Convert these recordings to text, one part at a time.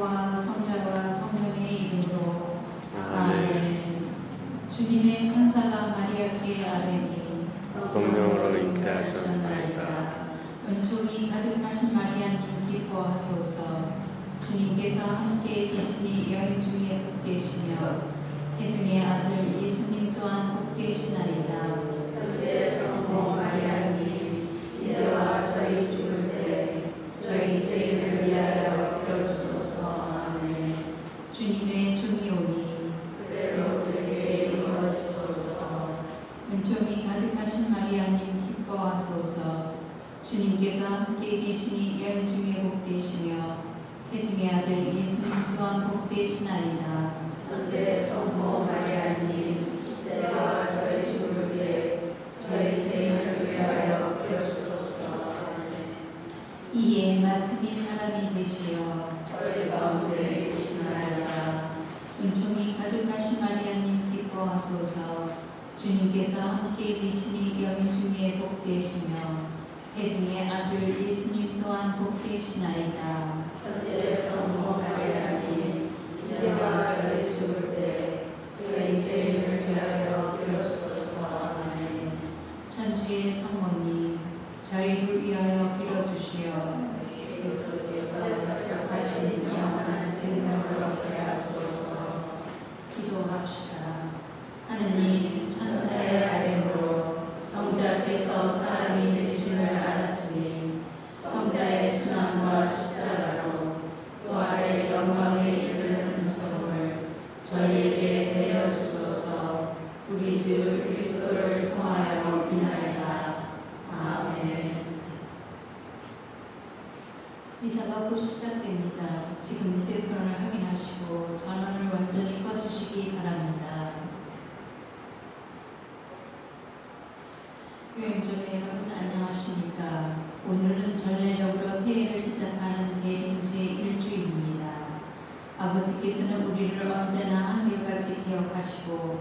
아버지와 성자와 성령의 이름으로 아멘. 주님의 천사가 마리아께 아뢰니 성령으로 잉태하셨나이다. 은총이 가득하신 마리아님 기뻐하소서. 주님께서 함께 계시니 여인 중에 복되시며 태중의 아들 예수님 또한 복되시나이다. 천대 성모 마리아님 이제와 저희 죽을 때 저희 죄인을 위하여 빌어주소서. 아멘. 주님의 종이 오니 그대로 그에게 이루어지소서. 은총이 가득하신 마리아님 기뻐하소서. 주님께서 함께 계시니 여인 중에 복되시며 태중의 아들 예수님 또한 복되시나이다. 천대 성모 마리아님 이제와 저희 죽을 때 저희 죄인을 위하여 빌어주소서. 이에 말씀이 사람이 되시어 저희 가운데 계시나이다. 은총이 가득하신 마리아님 기뻐하소서. 주님께서 함께 계시니 여인 중에 복되시며 태중의 아들 예수님 또한 복되시나이다. 천대 성모 마리아님 이제와 저희 죽을 때 저희 죄인을 위하여 빌어주소서. 아멘. 천주의 성모님 저희를 위하여 빌어주시어 그리스도께서 약속하신 영원한 생명을 얻게 하소서. 기도합시다. 하느님, 천사의 아뢰므로 성자께서 사람이 되심을 알았으니 성자의 순환과 십자가로 부활의 영광에 이르는 은총을 저희에게 내려주소서. 우리 주 그리스도를 통하여 비나이다. 아멘. 미사가 곧 시작됩니다. 지금 휴대폰을 확인하시고 전원을 완전히 꺼주시기 바랍니다. 교행전의 여러분 안녕하십니까? 오늘은 전례적으로 새해를 시작하는 대림 제1주입니다. 아버지께서는 우리를 언제나 한결같이 기억하시고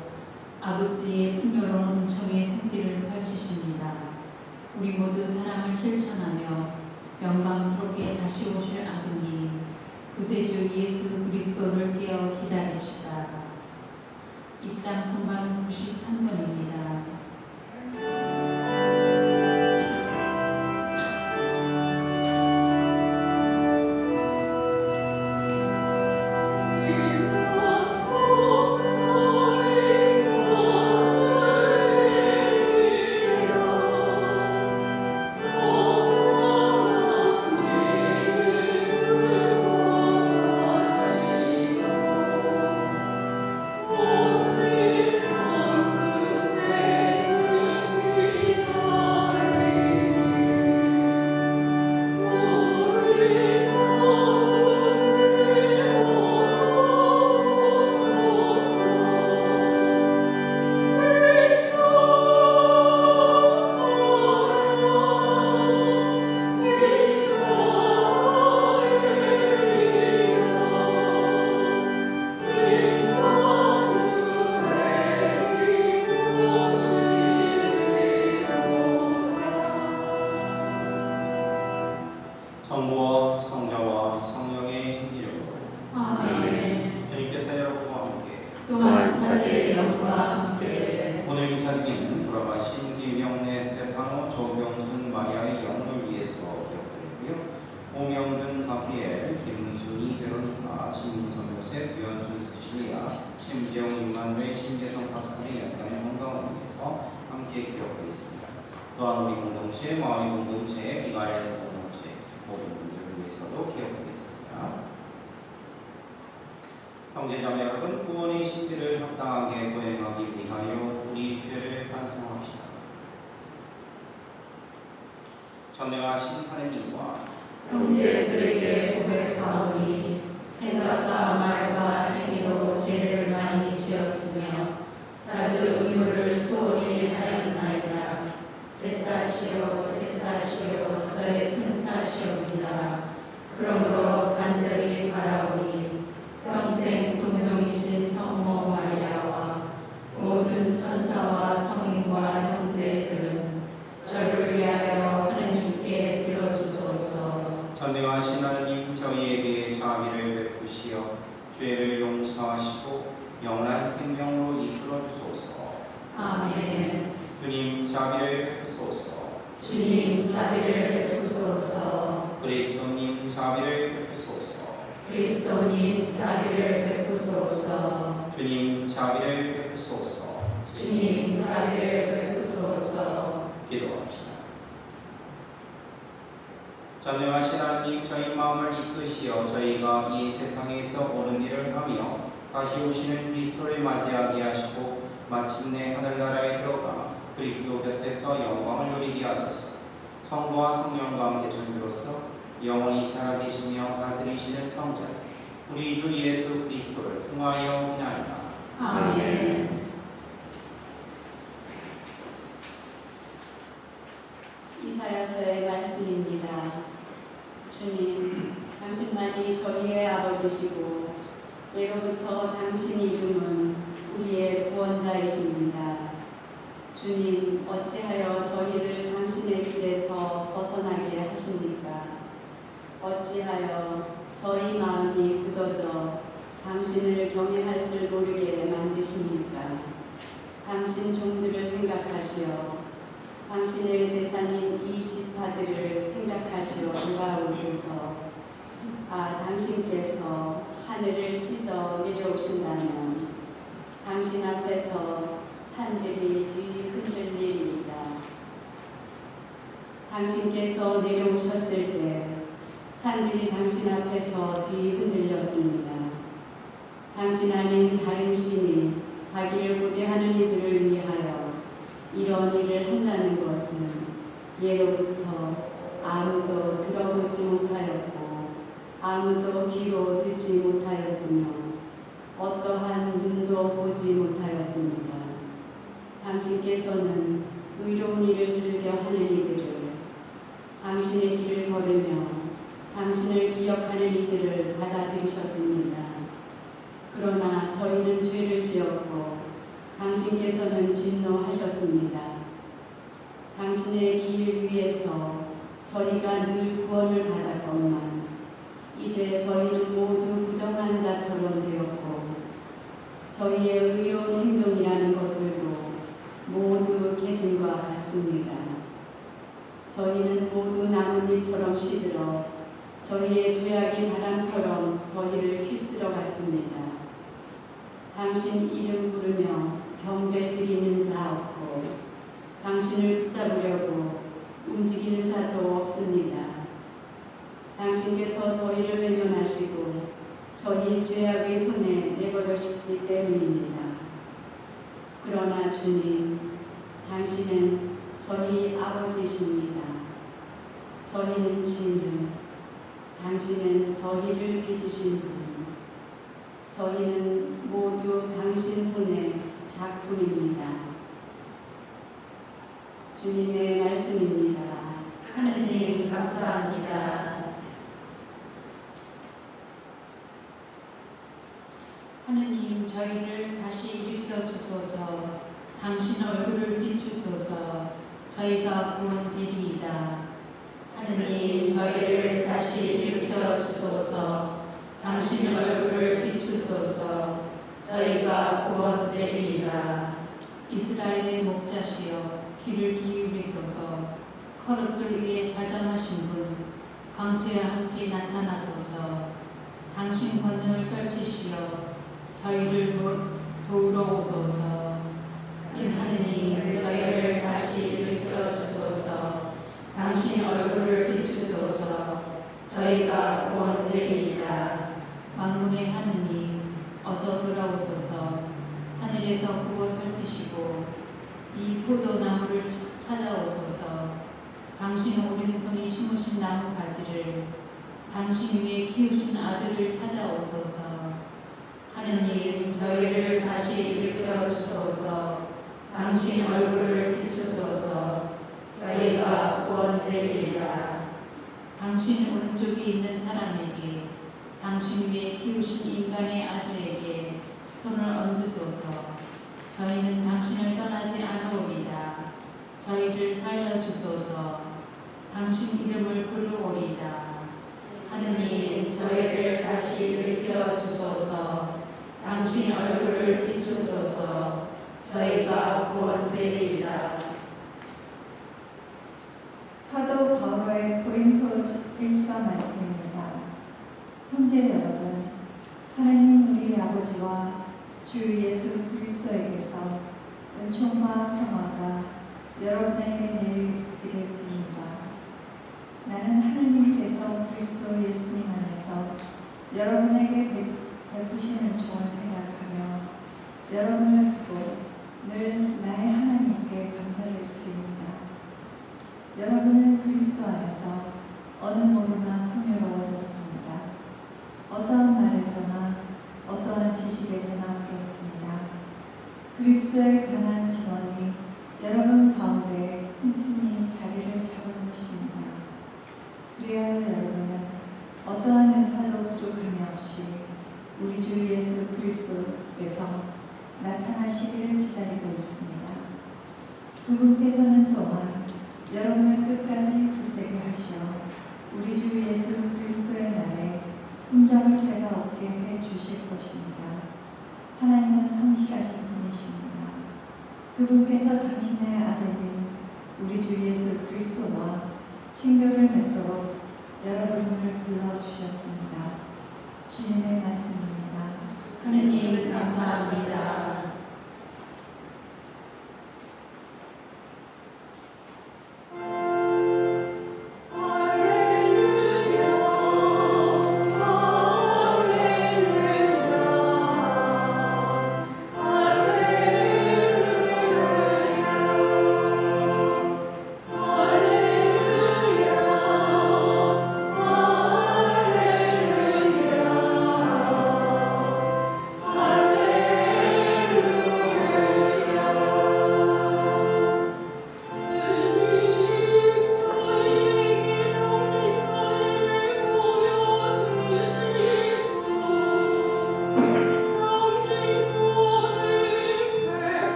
아버지의 풍요로운 은총의 손길을 펼치십니다. 우리 모두 사랑을 실천하며 영광스럽게 다시 오실 아드님 구세주 예수 그리스도를 깨어 기다립시다. 입당 성가는 93번입니다. 성부와 성자와 성령의 이름으로 아멘. 주님께서 여러분과 함께 또한 사제의 영과 함께 오늘 미사기는 돌아가신 김영래, 스테파노, 조경순, 마리아의 영을 위해서 기억드리고요. 오명준, 가브리엘, 김순희, 베로니카, 진문선, 요셉, 유현순, 스실리아, 심지영, 임만회, 신재성, 파스칼의 연단의 건강을 위해서 함께 기억하겠습니다. 또한 우리 공동체, 마을 공동체, 미가엘 공동체 모든 분들을 위해서도 기억하겠습니다. 형제자매 여러분, 구원의 신비를 합당하게 보행하기 위하여 우리 죄를 반성합시다. 전능하신 하느님과 형제들에게 고백하오니 생각과 말과 행위로 죄를 많이 지었으며 자주 의무를 소홀히 하였나이다. 제 탓이요 제 탓이요 저의 큰 탓이옵니다. 그러므로 간절히 바라오니 평생 동정이신 성모 마리아와 모든 천사와 성인과 형제들은 저를 위하여 하느님께 빌어주소서. 전능하신 하느님, 저희에게 잘 베푸시어 죄를 용서하시고 영원한 생명으로 이끌어 주소서. 아멘. 주님 자비를 베푸소서. 주님 자비를 베푸소서. 그리스도님 자비를 베푸소서. 그리스도님 자비를 베푸소서. 주님 자비를 베푸소서. 주님 자비를 베푸소서. 기도합시다. 전능하신 하나님, 저희 마음을 이끄시어 저희가 이 세상에서 옳은 일을 하며 다시 오시는 그리스도를 맞이하게 하시고 마침내 하늘나라에 들어가 그리스도 곁에서 영광을 누리게 하소서. 성부와 성령과 함께 전주로서 영원히 살아계시며 다스리시는 성자 우리 주 예수 그리스도를 통하여 기나이다. 아멘. 이사야서의 말씀입니다. 주님, 당신만이 저희의 아버지시고 예로부터 당신 이름은 우리의 구원자이십니다. 주님, 어찌하여 저희를 당신의 길에서 벗어나게 하십니까? 어찌하여 저희 마음이 굳어져 당신을 경외할 줄 모르게 만드십니까? 당신 종들을 생각하시어 당신의 재산인 이 지파들을 생각하시어 돌아오소서. 당신께서 하늘을 찢어 내려오신다면 당신 앞에서 산들이 뒤흔들리리이다. 당신께서 내려오셨을 때 산들이 당신 앞에서 뒤흔들렸습니다. 당신 아닌 다른 신이 자기를 보대하는 이들을 위하여 이런 일을 한다는 것은 예로부터 아무도 들어보지 못하였고 아무도 귀로 듣지 못하였으며 어떠한 눈도 보지 못하였습니다. 당신께서는 의로운 일을 즐겨 하는 이들을 당신의 길을 걸으며 당신을 기억하는 이들을 받아들이셨습니다. 그러나 저희는 죄를 지었고 당신께서는 진노하셨습니다. 당신의 길 위에서 저희가 늘 구원을 받았건만 이제 저희는 모두 부정한 자처럼 되었고 저희의 의로운 행동이라는 것들도 모두 깨짐과 같습니다. 저희는 모두 나뭇잎처럼 시들어 저희의 죄악이 바람처럼 저희를 휩쓸어 갔습니다. 당신 이름 부르며 경배 드리는 자 없고 당신을 붙잡으려고 움직이는 자도 없습니다. 당신께서 저희를 외면하시고 저희 죄악의 손에 내버려셨기 때문입니다. 그러나 주님, 당신은 저희 아버지이십니다. 저희는 친히 당신은 저희를 빚으신 분, 저희는 모두 당신 손의 작품입니다. 주님의 말씀입니다. 하느님 감사합니다. 하느님 저희를 다시 일으켜 주소서. 당신 얼굴을 비추소서. 저희가 구원되리이다. 하느님 저희를 다시 일으켜 주소서. 당신 얼굴을 비추소서. 저희가 구원되리이다. 이스라엘의 목자시여 귀를 기울이소서. 커릇들 위에 자정하신 분 광채와 함께 나타나소서. 당신 권능을 떨치시어 저희를 도우러 오소서. 하느님 저희를 다시 일으켜 주소서. 당신 얼굴을 비추소서. 저희가 구원되리이다. 만군의 하느님 어서 돌아오소서. 하늘에서 구워 살피시고 이 포도나무를 찾아오소서. 당신 오른손이 심으신 나무 가지를 당신 위에 키우신 아들을 찾아오소서. 하느님 저희를 다시 일으켜 주소서. 당신 얼굴을 비추소서. 저희가 구원되리이다. 당신 오른쪽에 있는 사람에게 당신 위에 키우신 인간의 아들에게 손을 얹으소서. 저희는 당신을 떠나지 않으오리다. 저희를 살려주소서. 당신 이름을 부르오리다. 하느님 저희를 다시 일으켜 구원되리이다. 사도 바울의 고린토 1서 말씀입니다. 형제 여러분, 하나님 우리 아버지와 주 예수 그리스도에게서 은총과 평화가 여러분에게 내리기를 빕니다. 나는 하나님께서 그리스도 예수님 안에서 여러분에게 베푸시는 은총을 생각하며 여러분을 두고 늘 나의 하나님께 감사를 드립니다. 여러분은 그리스도 안에서 어느 모로나 풍요로워졌습니다. 어떠한 말에서나 어떠한 지식에서나 그렇습니다. 그리스도에 관한 증언이 여러분 가운데 튼튼히 자리를 잡아놓으십니다. 그래야 여러분은 어떠한 은사도 부족함이 없이 우리 주 예수 그리스도에서 나타나시기를 기다리고 있습니다. 그분께서는 또한 여러분을 끝까지 굳세게 하시어 우리 주 예수 그리스도의 날에 흠잡을 데가 없게 해 주실 것입니다. 하나님은 성실하신 분이십니다. 그분께서 당신의 아들인 우리 주 예수 그리스도와 친교를 맺도록 여러분을 불러주셨습니다. 주님의 말씀입니다. 하느님 감사합니다.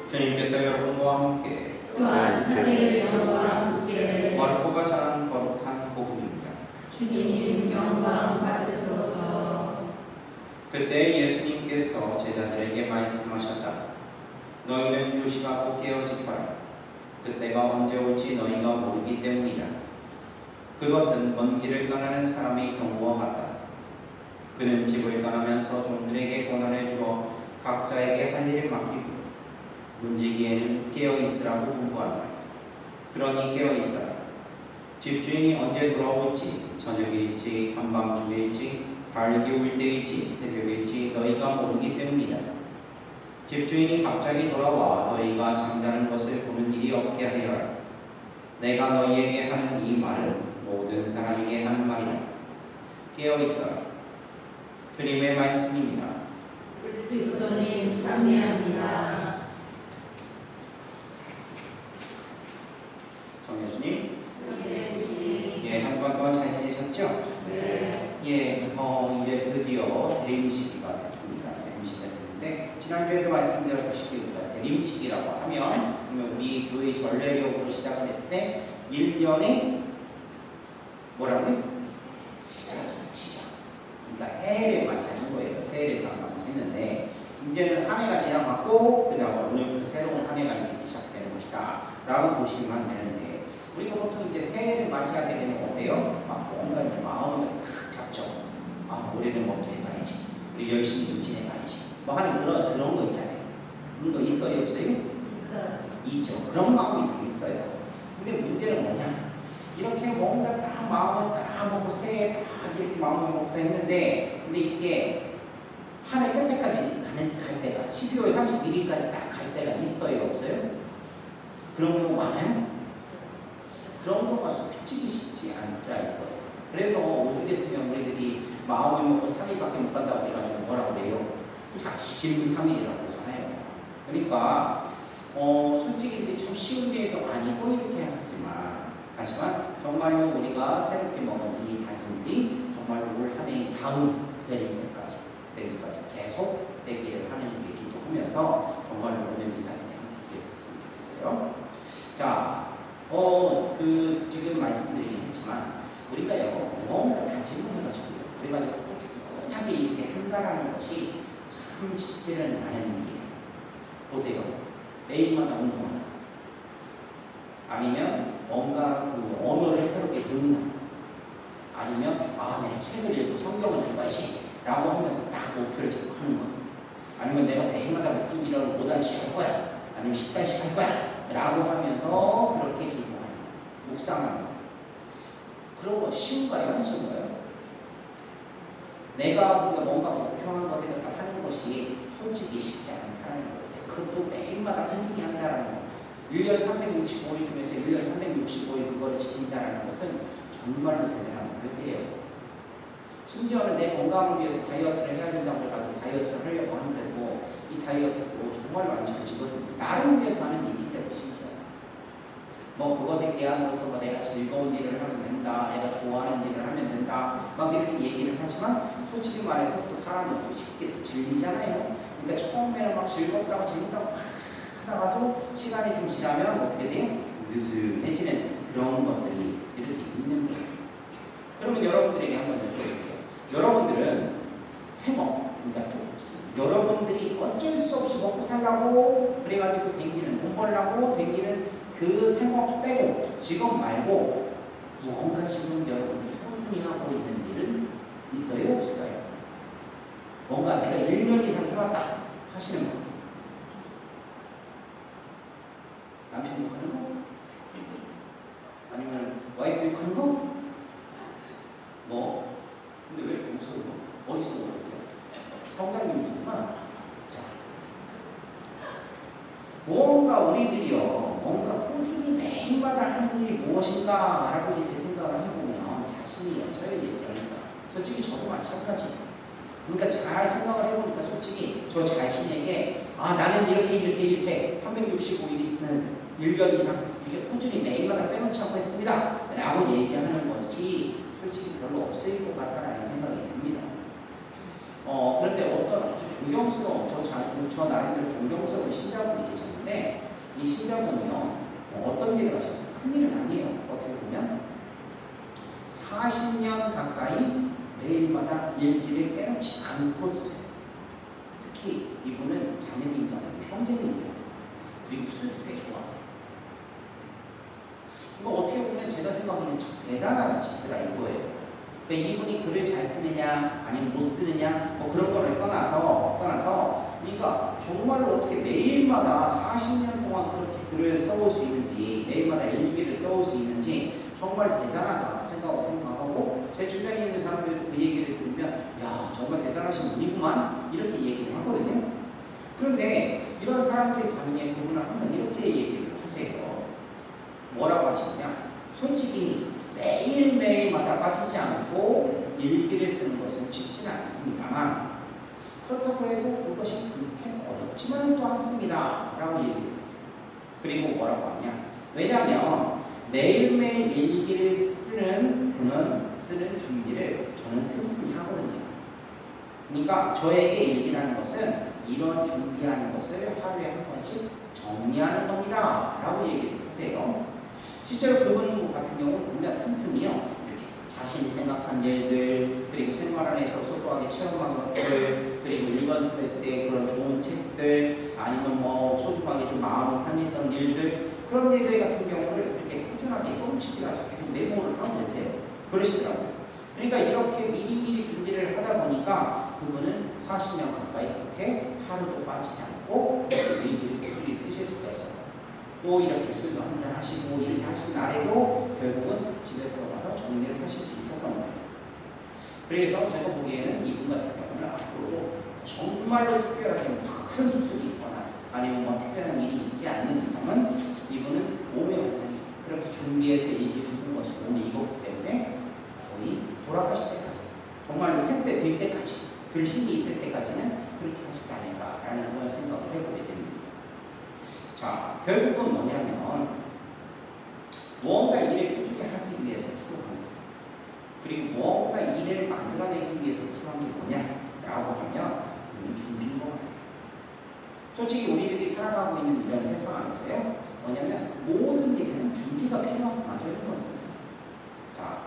주님께서 여러분과 함께 또한 사제의 영광과 함께 멀고가 자란 거룩한 복음입니다. 주님 영광 받으소서. 그때 예수님께서 제자들에게 말씀하셨다. 너희는 조심하고 깨어 지켜라. 그때가 언제 올지 너희가 모르기 때문이다. 그것은 먼 길을 떠나는 사람의 경우와 같다. 그는 집을 떠나면서 종들에게 권한을 주어 각자에게 할 일을 맡기고 문지기에는 깨어 있으라고 공부한다. 그러니 깨어 있어라. 집주인이 언제 돌아올지 저녁일지 한밤중일지 달 기울 때일지 새벽일지 너희가 모르기 때문이다. 집주인이 갑자기 돌아와 너희가 잠자는 것을 보는 일이 없게 하여라. 내가 너희에게 하는 이 말은 모든 사람에게 하는 말이다. 깨어 있어라. 주님의 말씀입니다. 그리스도님 찬미합니다. 정예수님, 한 주간 동안 잘 지내셨죠? 네. 이제 드디어 대림시기가 됐습니다. 대림시기가 됐는데 지난주에도 말씀드렸다시피 우리가 대림시기라고 하면 우리 교회 전례력으로 시작을 했을 때 1년에 뭐라고요? 시작. 그러니까 새해를 맞이하는 거예요. 새해를 다 맞이했는데 이제는 한 해가 지나갔고 그 다음 오늘부터 새로운 한 해가 이제 시작되는 것이다 라고 보시면 되는데 우리가 보통 이제 새해를 맞이하게 되면 어때요? 막 뭔가 이제 마음을 탁 잡죠. 올해는 뭐 더 해봐야지. 우리 열심히 임진해봐야지. 뭐 하는 그런 거 있잖아요. 그런 거 있어요? 없어요? 있죠. 그런 마음이 있어요. 근데 문제는 뭐냐? 이렇게 뭔가 딱 마음을 딱 먹고 새해 딱 이렇게 마음을 먹고 했는데 근데 이게 한 해 끝에까지 갈 때가 12월 31일까지 딱 갈 때가 있어요? 없어요? 그런 경우 많아요? 그런 경우가 솔직히 쉽지 않더라 이거예요. 그래서 오죽했으면 우리들이 마음을 먹고 3일밖에 못 간다고 해가지고 뭐라고 그래요? 작심 3일이라고 그러잖아요. 그러니까 솔직히 이게 참 쉬운 일도 아니고 이렇게 하지만 정말로 우리가 새롭게 먹은 이 다짐들이 정말로 올 한 해 다음 대림까지 계속 되기를 하면서 정말 오늘 이 사진을 함께 기억했으면 좋겠어요. 자, 지금 말씀드리긴 했지만 우리가요 뭔가 다짐을 해가지고요 우리가 꾸준하게 이렇게 한다라는 것이 참 쉽지는 않은 일이에요. 보세요. 매일마다 운동한다. 아니면 뭔가 그 언어를 새롭게 배운다. 아니면 내가 책을 읽고 성경을 읽어야지 라고 하면서 딱 목표를 잡고 하는 것. 아니면 내가 매일마다 묵주기를 5단씩 할 거야. 아니면 10단씩 할 거야 라고 하면서 그렇게 기도하는 거. 묵상하는 거. 그런 거 쉬운가요? 안 쉬운가요? 내가 뭔가 목표한 것에 갖다 하는 것이 솔직히 쉽지 않다는 거예요. 그것도 매일마다 꾸준히 한다는 거. 1년 365일 중에서 1년 365일 그거를 지킨다는 것은 정말로 대단한 노력이에요. 심지어는 내 건강을 위해서 다이어트를 해야 된다고 해가지고 다이어트를 하려고 하는데도 이 다이어트도 정말로 안 지켜지거든요. 나를 위해서 하는 일인데도 심지어. 그것에 대안으로서 내가 즐거운 일을 하면 된다, 내가 좋아하는 일을 하면 된다, 막 이렇게 얘기를 하지만 솔직히 말해서 또 사람은 또 쉽게 질리잖아요. 그러니까 처음에는 막 즐겁다고 막 하다가도 시간이 좀 지나면 어떻게 돼요? 느슨해지는 그런 것들이 이렇게 있는 거예요. 그러면 여러분들에게 한번 여쭤볼게요. 여러분들은 생업, 그러니까 여러분들이 어쩔 수 없이 먹고 살라고 그래가지고 돈 벌라고 댕기는 그 생업 빼고 직업 말고 무언가 지금 여러분들이 꾸준히 하고 있는 일은 있어요? 없을까요? 뭔가 내가 1년 이상 해왔다 하시는 거. 남편 욕하는 거? 아니면 와이프 욕하는 거? 근데 왜 이렇게 무서워요? 어디서 그럴게요? 성장님 무섭구나. 자, 뭔가 꾸준히 매일마다 하는 일이 무엇인가 라고 이렇게 생각을 해보면 자신이 없어요, 얘기하니까. 솔직히 저도 마찬가지예요. 그러니까 잘 생각을 해보니까 솔직히 저 자신에게 나는 이렇게 365일은 1년 이상 이렇게 꾸준히 매일마다 빼놓지 않고 했습니다 라고 얘기하는 것이 솔직히 별로 없을 것 같다라는 생각이 듭니다. 그런데 어떤 아주 존경스러운 저 나름대로 존경스러운 신자분이 계셨는데 이 신자분이요 어떤 일을 하셨나요? 큰 일은 아니에요. 어떻게 보면 40년 가까이 매일마다 일기를 빼놓지 않고 쓰세요. 특히 이분은 자매님도 아니고 형제님이에요. 그리고 술도 꽤 좋아하세요. 이거 어떻게 보면 제가 생각하기에는 참 대단한 짓이라 이거예요. 그러니까 이분이 글을 잘 쓰느냐 아니면 못 쓰느냐 그런 거를 떠나서 그러니까 정말로 어떻게 매일마다 40년 동안 그렇게 글을 써올 수 있는지 매일마다 일기를 써올 수 있는지 정말 대단하다 생각하고 제 주변에 있는 사람들도 그 얘기를 들으면 야 정말 대단하신 분이구만 이렇게 얘기를 하거든요. 그런데 이런 사람들의 반응에 그분은 항상 이렇게 얘기를 하세요. 뭐라고 하시냐? 솔직히 매일매일마다 빠지지 않고 일기를 쓰는 것은 쉽지는 않습니다만 그렇다고 해도 그것이 그렇게 어렵지만은 또 않습니다 라고 얘기를 하세요. 그리고 뭐라고 하냐? 왜냐하면 매일매일 일기를 쓰는 준비를 저는 틈틈이 하거든요. 그러니까 저에게 일기라는 것은 이런 준비하는 것을 하루에 한 번씩 정리하는 겁니다 라고 얘기를 하세요. 실제로 그분 같은 경우는 보면 틈틈이요 이렇게 자신이 생각한 일들 그리고 생활 안에서 소소하게 체험한 것들 그리고 읽었을 때 그런 좋은 책들 아니면 소중하게 좀 마음을 상했던 일들 그런 일들 같은 경우를 이렇게 꾸준하게 조금씩이라도 계속 메모를 하고 계세요. 그러시더라고요. 그러니까 이렇게 미리미리 준비를 하다 보니까 그분은 40년 가까이 그렇게 하루도 빠지지 않고 일기를 꾸준히 쓰실 수가 있어요. 또 이렇게 술도 한잔 하시고 이렇게 하신 날에도 결국은 집에 들어가서 정리를 하실 수 있었던 거예요. 그래서 제가 보기에는 이분 같은 경우는 앞으로 정말로 특별하게 큰 수술이 있거나 아니면 특별한 일이 있지 않는 이상은 이분은 몸에 완전히 그렇게 준비해서 일기를 쓴 것이 몸에 익었기 때문에 거의 돌아가실 때까지 정말로 햇때 들 때까지 들 힘이 있을 때까지는 그렇게 하시지 않을까라는 그런 생각을 해보게 됩니다. 자, 결국은 뭐냐면 무언가 일을 꾸준히 하기 위해서 필요한 것 그리고 무언가 일을 만들어내기 위해서 필요한 게 뭐냐라고 하면 그건 준비인 것 같아요. 솔직히 우리들이 살아가고 있는 이런 세상 안에서요, 뭐냐면 모든 일에는 준비가 필요한 거죠. 자,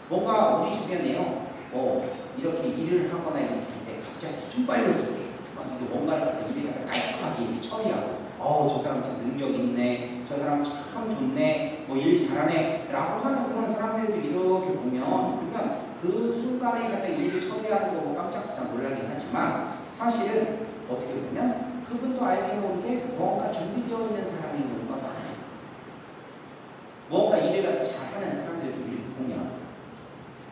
뭔가 우리 주변에요, 이렇게 일을 하거나 이렇게 할 때 갑자기 순발력있게 막 이거 뭔가를 갖다 일을 갖다 깔끔하게 이렇게 처리하고, 저 사람 참 능력 있네, 저 사람 참 좋네, 뭐 일 잘하네 라고 하는 그런 사람들을 이렇게 보면, 그러면 그 순간에 갖다 일을 처리하는 거 깜짝깜짝 놀라긴 하지만, 사실은 어떻게 보면 그분도 알게 모르게 뭔가 준비되어 있는 사람인 경우가 많아요. 뭔가 일을 갖다 잘하는 사람들도 이렇게 보면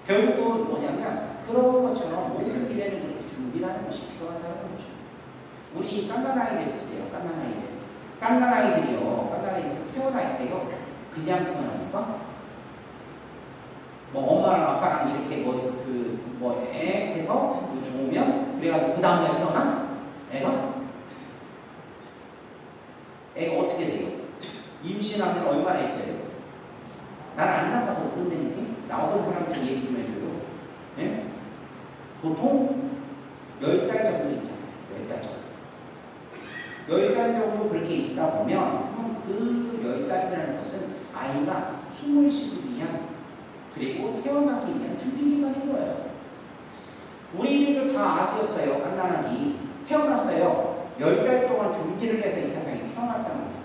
결국은 뭐냐면 그런 것처럼 모든 일에는 그렇게 준비라는 것이 필요하다는 거죠. 우리 깐난아이들 보세요. 깐난아이들이 태어날 때요, 그냥 태어납니까? 뭐 엄마랑 아빠랑 이렇게 애 해서 좋으면 그래가지고 그 다음날 태어나? 애가 어떻게 돼요? 임신하면 얼마나 있어야 돼요? 나는 안 나가서 모른다니까? 나오는 사람들 얘기 좀 해줘요. 예? 보통 10달 정도 있잖아요. 10달 정도. 10달 정도 그렇게 있다 보면, 그럼 그 10달이라는 것은 아이가 숨을 쉬기 위한, 그리고 태어나기 위한 준비기간인 거예요. 우리들도 다 아기였어요. 갓난아기. 태어났어요. 10달 동안 준비를 해서 이 세상에 태어났다는 거예요.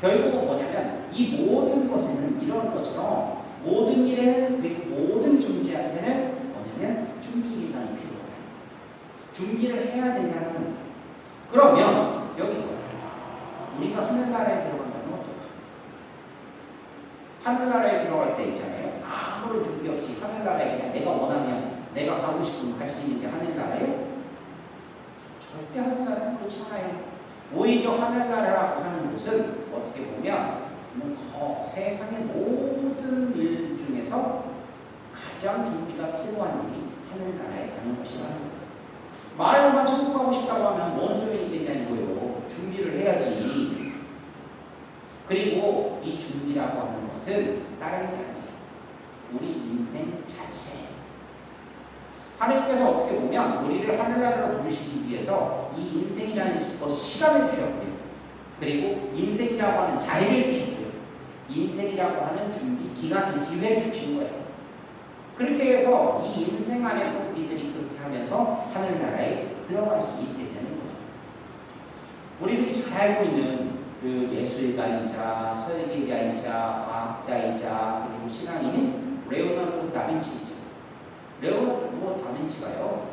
결국은 뭐냐면 이 모든 것에는 이런 것처럼 모든 일에는, 그리고 모든 존재한테는 뭐냐면 준비기간이 필요하다. 준비를 해야 된다는 거예요. 그러면 여기서 우리가 하늘나라에 들어간다면 어떨까? 하늘나라에 들어갈 때 있잖아요. 아무런 준비 없이 하늘나라에 그냥 내가 원하면 내가 가고 싶으면 갈 수 있는 게 하늘나라예요? 절대 하늘나라는 그렇지 않아요. 오히려 하늘나라라고 하는 곳은 어떻게 보면 세상의 모든 일 중에서 가장 준비가 필요한 일이 하늘나라에 가는 것이라는 거예요. 말로만 천국 가고 싶다고 하면 뭔 소용이 있겠냐는 거예요. 준비를 해야지. 그리고 이 준비라고 하는 것은 다른 게 아니에요. 우리 인생 자체예요. 하나님께서 어떻게 보면 우리를 하늘나라로 부르시기 위해서 이 인생이라는 시간을 주셨고요. 그리고 인생이라고 하는 자리를 주셨고요. 인생이라고 하는 준비 기간, 기회를 주신 거예요. 그렇게 해서 이 인생 안에서 우리들이 그렇게 하면서 하늘나라에 들어갈 수 있게 되는 거죠. 우리들이 잘 알고 있는 그 예술가이자 설계가이자 과학자이자 그리고 신앙인인 레오나르도 다빈치이죠. 레오나르도 다빈치가요,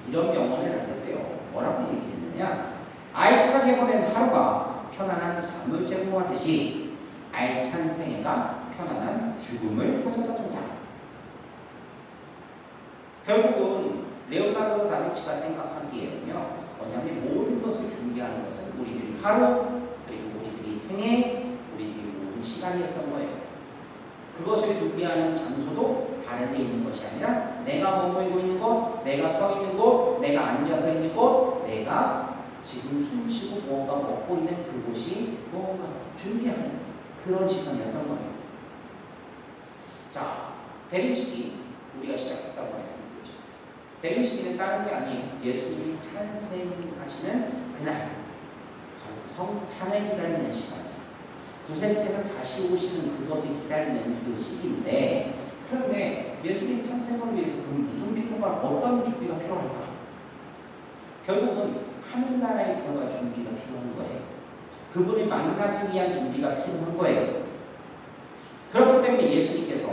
이런 명언을 남겼대요. 뭐라고 얘기했느냐? 알차게 보낸 하루가 편안한 잠을 제공하듯이 알찬 생애가 편안한 죽음을 가져다 준다. 결국은 레오나르도 다빈치가 생각하기에는요, 뭐냐면 모든 것을 준비하는 것은 우리들이 하루, 그리고 우리들이 생애, 우리들이 모든 시간이었던 거예요. 그것을 준비하는 장소도 다른 데 있는 것이 아니라 내가 머물고 있는 곳, 내가 서 있는 곳, 내가 앉아서 있는 곳, 내가 지금 숨 쉬고 무언가 먹고 있는 그곳이 무언가 준비하는 그런 시간이었던 거예요. 자, 대림식이 우리가 시작했다고 말씀드렸죠. 대림식이는 다른 게 아니에요. 예수님이 탄생하시는 그날, 바로 그 성탄을 기다리는 시간이에요. 구세주께서 다시 오시는 그것을 기다리는 그 시기인데, 그런데 예수님 탄생을 위해서 그럼 무슨 필요가, 어떤 준비가 필요할까? 결국은 하늘나라에 들어갈 준비가 필요한 거예요. 그분을 만나기 위한 준비가 필요한 거예요. 그렇기 때문에 예수님께서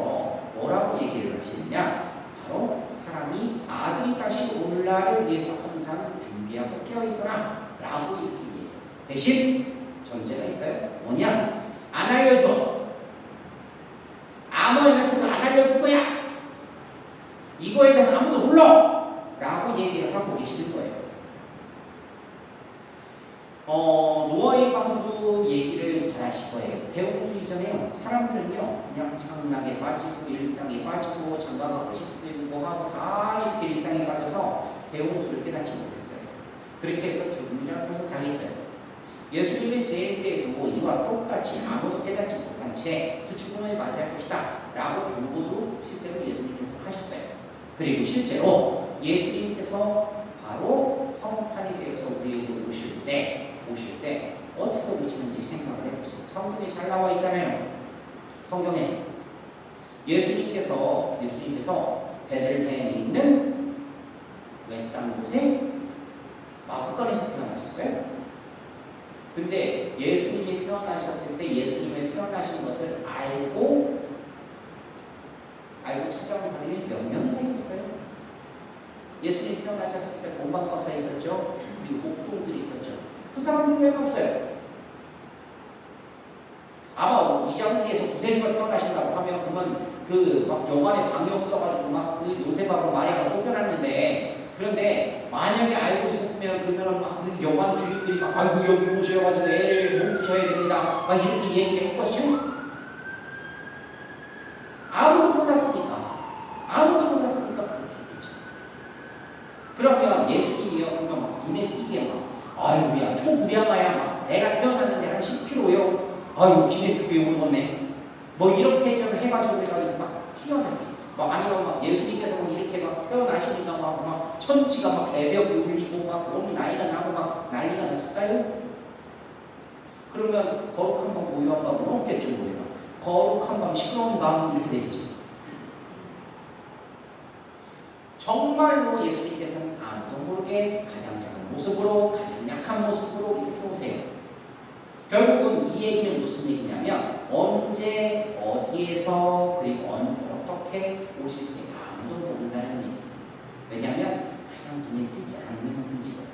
뭐라고 얘기를 하시느냐? 바로 사람이 아들이 다시 올 날을 위해서 항상 준비하고 깨어있어라 라고 얘기해요. 대신 전제가 있어요. 뭐냐? 안 알려줘. 아무한테도 안 알려줄 거야. 이거에 대해서 아무도 몰라 라고 얘기를 하고 계시는 거예요. 노아의 방주 얘기를 잘 아실 거예요. 대홍수 이전에요, 사람들은요 그냥 장락에 빠지고 일상에 빠지고 장가가고 싶고 하고 다 이렇게 일상에 빠져서 대홍수를 깨닫지 못했어요. 그렇게 해서 죽음이라는 것을 당했어요. 예수님의 세일 때에도 이와 똑같이 아무도 깨닫지 못한 채 그 죽음을 맞이할 것이다 라고 경고도 실제로 예수님께서 하셨어요. 그리고 실제로 예수님께서 바로 성탄이 되어서 우리에게 오실 때 어떻게 오시는지 생각을 해보세요. 성경에 잘 나와 있잖아요. 성경에 예수님께서 베들레헴에 있는 외딴 곳에 마구간에서 태어나셨어요. 근데 예수님이 태어나셨을 때 예수님의 태어나신 것을 알고 찾아온 사람이 몇 명이나 있었어요? 예수님이 태어나셨을 때 본방박사 있었죠. 그리고 목동들이 있었죠. 그 사람들이 왜 없어요? 아마 이장리에서 구세주가 태어나신다고 하면 그러면 그 막 여관에 방이 없어가지고 막 그 요셉하고 마리아가 쫓겨났는데, 그런데 만약에 알고 있었으면 그러면은 막 그 여관 주인들이 막 아이고 여기 오셔가지고 애를 못 드셔야 됩니다 막 이렇게 얘기를 했겠죠. 아무도 몰랐으니까 그렇게 했겠죠. 그러면 예수님이요 그러면 막 눈에 띄게 막 아이고야 초구량아야 막 내가 태어났는데 한 10kg요. 아유 기네스부에 오르겠네. 뭐 이렇게 해가지고 막 튀어나게. 막 아니면 막 예수님께서 막 이렇게 막 태어나시니까 막 천지가 막 개벽이 울리고 막 온 나이가 나고 막 난리가 났을까요? 그러면 거룩한 밤 고요한 밤은 없겠죠. 우리가 거룩한 밤 시끄러운 밤 이렇게 되겠지. 정말로 예수님께서는 아무도 모르게 가장 작은 모습으로 가장 약한 모습으로 이렇게 오세요. 결국은 이 얘기는 무슨 얘기냐면 언제 어디에서 그리고 어떻게 오실지 아무도 모른다는 얘기. 왜냐하면 가장 눈에 띄지 않는 분이시거든요.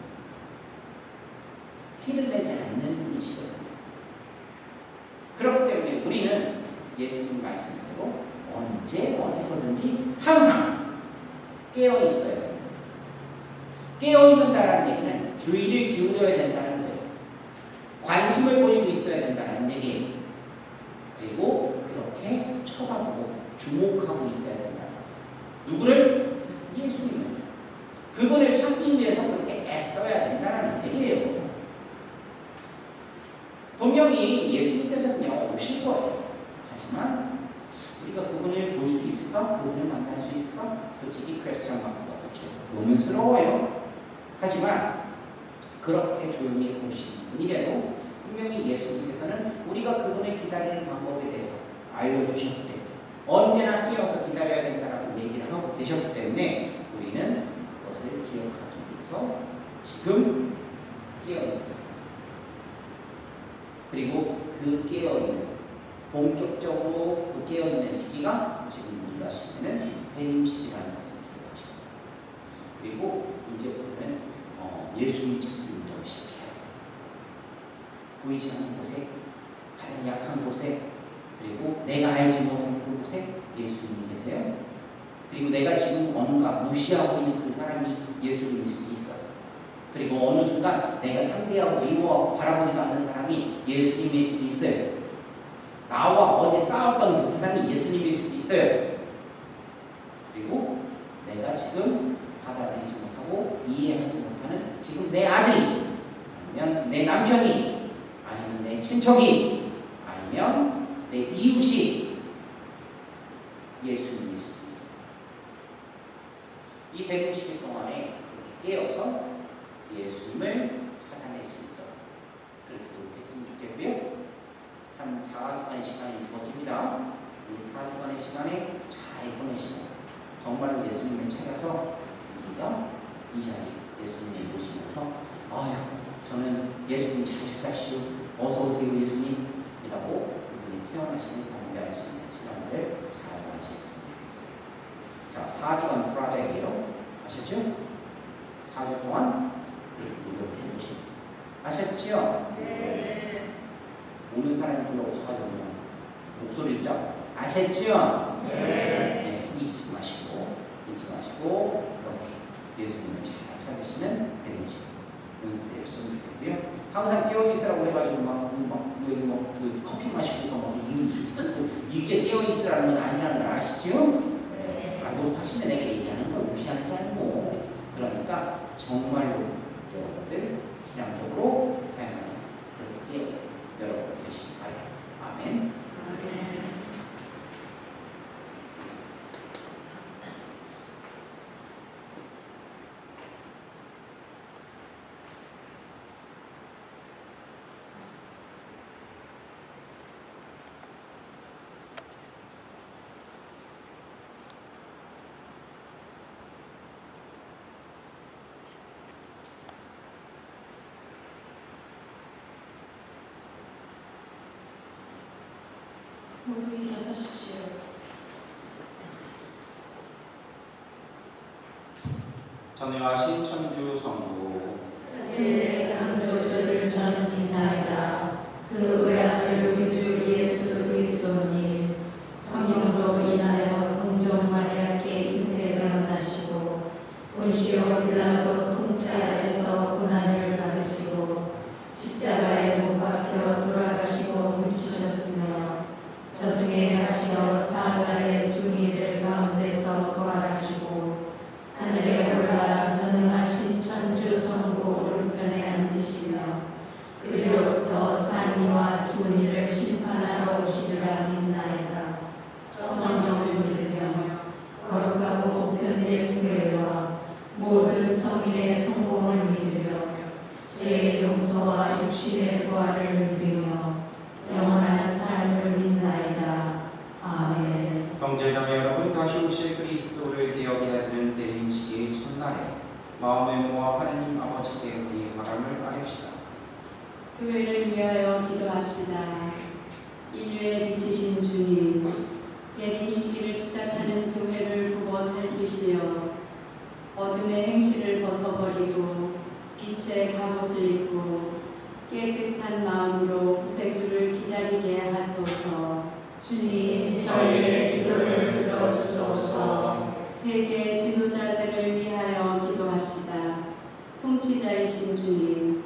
티를 내지 않는 분이시거든요. 그렇기 때문에 우리는 예수님 말씀대로 언제 어디서든지 항상 깨어 있어야 됩니다. 깨어 있는다는 얘기는 주의를 기울여야 된다는 거예요. 관심을 보이고 있어야 된다는 얘기예요. 그리고 그렇게 쳐다보고 주목하고 있어야 된다. 누구를? 예수님을. 그분을 찾기 위해서 그렇게 애써야 된다는 얘기예요. 분명히 예수님께서는요 오실 거예요. 하지만 우리가 그분을 볼 수 있을까? 그분을 만날 수 있을까? 솔직히 퀘스천 마크가 그렇죠. 의문스러워요. 하지만 그렇게 조용히 보시는 분이라도 분명히 예수님께서는 우리가 그분을 기다리는 방법에 대해서 알려주셨기 때문에 언제나 깨어서 기다려야 된다라고 얘기를 하고 계셨기 때문에 우리는 그것을 기억하기 위해서 지금 깨어있어요. 그리고 그 깨어있는 본격적으로 그 깨어있는 시기가 지금 우리가 시기는 대림식이라는 것을 기억하십니다. 그리고 이제부터는 예수님 찾기 운동을 시작해야 돼요. 보이지 않는 곳에, 가장 약한 곳에, 그리고 내가 알지 못하는 그곳에 예수님이 계세요. 그리고 내가 지금 뭔가 무시하고 있는 그 사람이 예수님일 수도 있어요. 그리고 어느 순간 내가 상대하고 미워 바라보지도 않는 사람이 예수님일 수도 있어요. 나와 어제 싸웠던 그 사람이 예수님일 수도 있어요. 그리고 내가 지금 받아들이지 못하고 이해하지 못하는 지금 내 아들이, 아니면 내 남편이, 아니면 내 친척이, 아니면 내 이웃이 예수님일 수도 있어요. 이 대림 시기 동안에 그렇게 깨어서 예수님을 찾아낼 수 있도록 그렇게 노력했으면 좋겠고요. 한 4주간의 시간이 주어집니다. 이 4주간의 시간에 잘 보내시고 정말로 예수님을 찾아서 우리가 이 자리에 예수님을 모시면서 아유 저는 예수님 잘 찾았시오. 어서오세요 예수님이라고 그분이 태어나시는 경배할 수 있는 시간들을 잘 마치겠으면 좋겠어요. 자, 4주간 프로젝트예요. 아셨죠? 4주 동안 그렇게 노력해 보시고 아셨죠? 네. 오는 사람이 별로 없어가지고 목소리 듣자. 아셨죠? 네. 잊지 마시고 그렇게 예수님을 잘 찾으시는 되는지 되었으면 좋겠고요. 항상 깨어 있으라고 해가지고 그 커피 마시고서 이게 깨어 있으라는 건 아니라는 걸 아시죠? 네. 높아시는 내가 얘기하는 걸 무시하는 게 아니고, 그러니까 정말로 여러분들 신앙적으로 사용하면서 그렇게 깨어 여러분 되시기 바랍니다. 아멘. 모두 일어서십시오. 전능하신 천주 성부 주의 창조주를 저는 믿나이다. 그 외아들 우리 주 예수 그리스도님 성령으로 인하여 동정 마리아께 잉태되어나시고 본시오 빌라도 통치 아래서 고난을 받으시고 십자가에 못 박혀 돌아가시고 묻히셨으며 저승에 가시어 사흘날에 중이들 가운데서 부활하시고 하늘에 올라 전능하신 천주 성부 오른편에 앉으시며 그리로부터 산이와 죽은 이를 심판하러 오시리라 믿나이다. 성령을 믿으며 거룩하고 보편된 교회와 모든 성인의 통공을 믿으며 죄의 용서와 육신의 부활을 믿으며 영원한 삶을 믿나이다. 아멘. 형제자매 여러분, 다시 오실 그리스도를 기억하는 대림식의 첫날에 마음의 모아 하나님 아버지께 우리 바람을 아뢰시다. 교회를 위하여 기도합시다. 인류에 비치신 주님, 예린 시기를 시작하는 교회를 보고 살피시어 어둠의 행실을 벗어버리고 빛의 갑옷을 입고 깨끗한 마음으로 구세주를 기다리게 하소서. 주님, 저희의 기도를 들어주소서. 세계 지도자들을 위하여 기도합시다. 통치자이신 주님,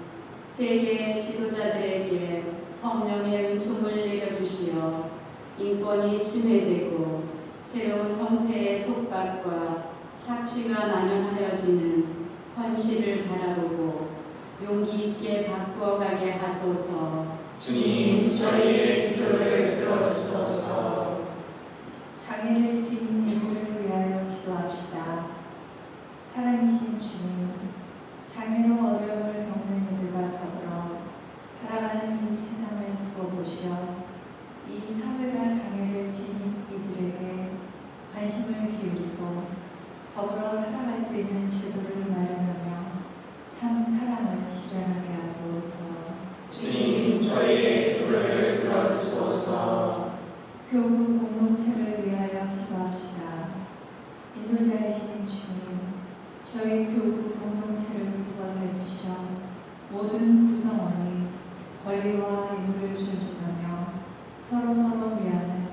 세계 지도자들에게 성령의 은총을 내려주시어 인권이 침해되고 새로운 형태의 속박과 착취가 만연하여지는 현실을 바라보고 용기 있게 바꾸어가게 하소서. 주님, 저희의 기도를 들어주소서. 장애를 지닌 이들을 위하여 기도합시다. 살아계신 주님, 장애로 어려움을 겪는 이들과 더불어 살아가는 이 세상을 두고 보시어 이 사회가 장애를 지닌 이들에게 관심을 기울이고 더불어 살아갈 수 있는 제도를 마련하며 참 사랑을 실현하게 하소서. 주님, 저희의 기도를 들어주소서. 교구 공동체를 위하여 기도합시다. 인도자이신 주님, 저희 교구 공동체를 두고 살피시어 모든 구성원이 권리와 의무를 존중하며 서로 위하는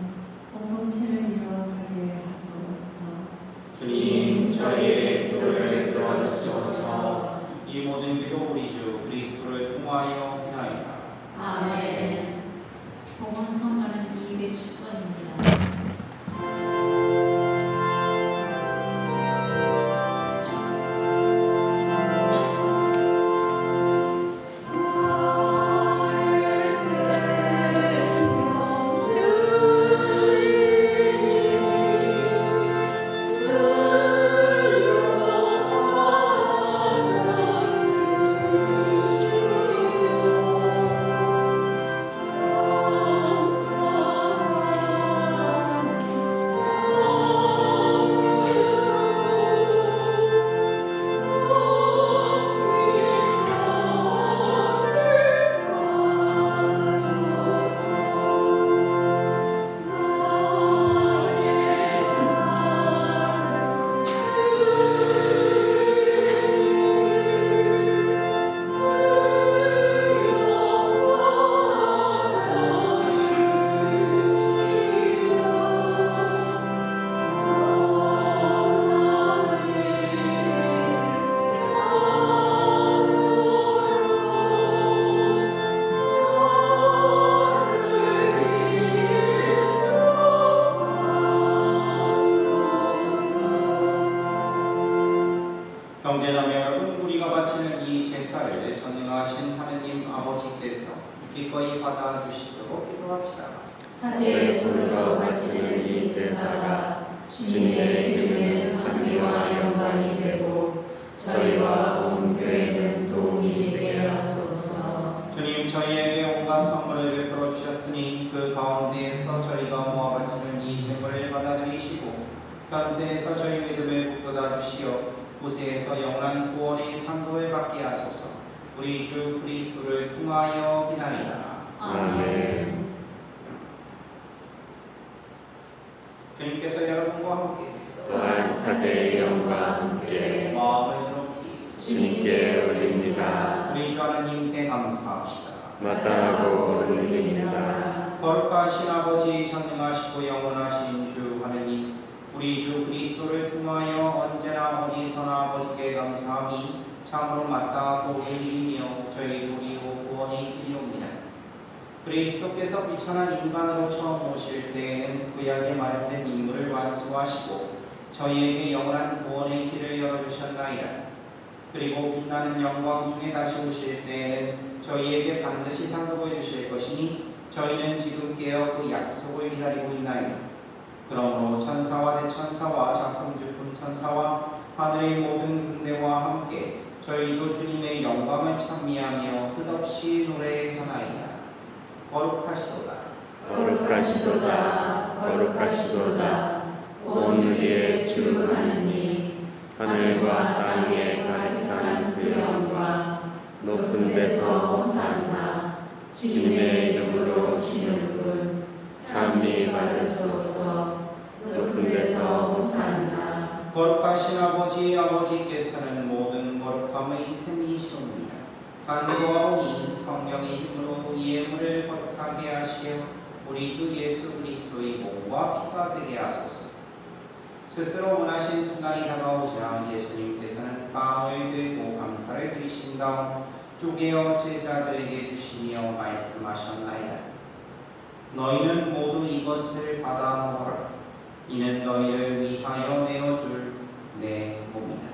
공동체를 이루어가게 하소서. 주님, 저희의 기도를 들어주소서. 이 모든 기도 우리 주 그리스도를 통하여 하나이다. 아멘. 복원 성가는 210번입니다. 형제자매 여러분, 우리가 바치는 이 제사를 전능하신 하느님 아버지께서 기꺼이 받아주시도록 기도합시다. 사제의 손으로 바치는 이 제사가 주님의 이름에는 찬미와 영광이 되고 저희와 온 교회는 도움이 되게 하소서. 주님, 저희에게 온갖 선물을 베풀어 주셨으니 그 가운데에서 저희가 모아 바치는 이 제물을 받아들이시고 현세에서 저희 믿음을 북돋아 주시어 후세에서 영원한 구원의 상도를 받게 하소서. 우리 주 그리스도를 통하여 기다리다. 아멘. 주님께서 여러분과 함께 또한 사제의 영과 함께 마음을 높이 주님께 올립니다. 우리 주 하나님께 감사합시다. 마땅하고 옳은 일입니다. 거룩하신 아버지 전능하시고 영원하신 주 하느님, 우리 주 그리스도를 통하여 언제나 어디서나 아버지께 감사함이 참으로 마땅하고 옳은 일이며 저희 도리요 구원의 길이옵니다. 그리스도께서 비천한 인간으로 처음 오실 때에는 구약에 마련된 임무를 완수하시고 저희에게 영원한 구원의 길을 열어주셨나이다. 그리고 빛나는 영광 중에 다시 오실 때에는 저희에게 반드시 상급을 주실 것이니 저희는 지금 깨어 그 약속을 기다리고 있나이다. 그러므로 천사와 대천사와 작품주품 천사와 하늘의 모든 군대와 함께 저희도 주님의 영광을 찬미하며 끝없이 노래하나이다. 거룩하시도다. 거룩하시도다. 거룩하시도다. 온 우리의 주 하느님, 하늘과 땅에 가득 찬 그 영광, 높은 데서 호산나, 주님의 이름으로 오시는 분, 찬미 받으소서. 높은 데서 호산나. 거룩하신 아버지께서는 모든 거룩함의 셈이시옵니다. 간구하오니 성령의 힘으로 이 예물을 거룩하게 하시어 우리 주 예수 그리스도의 몸과 피가 되게 하소서. 스스로 원하신 순간이 다가오자 예수님께서는 빵을 들고 감사를 드리신 다음 쪼개어 제자들에게 주시며 말씀하셨나이다. 너희는 모두 이것을 받아 먹어라. 이는 너희를 위하여 내어줄 내 몸이다.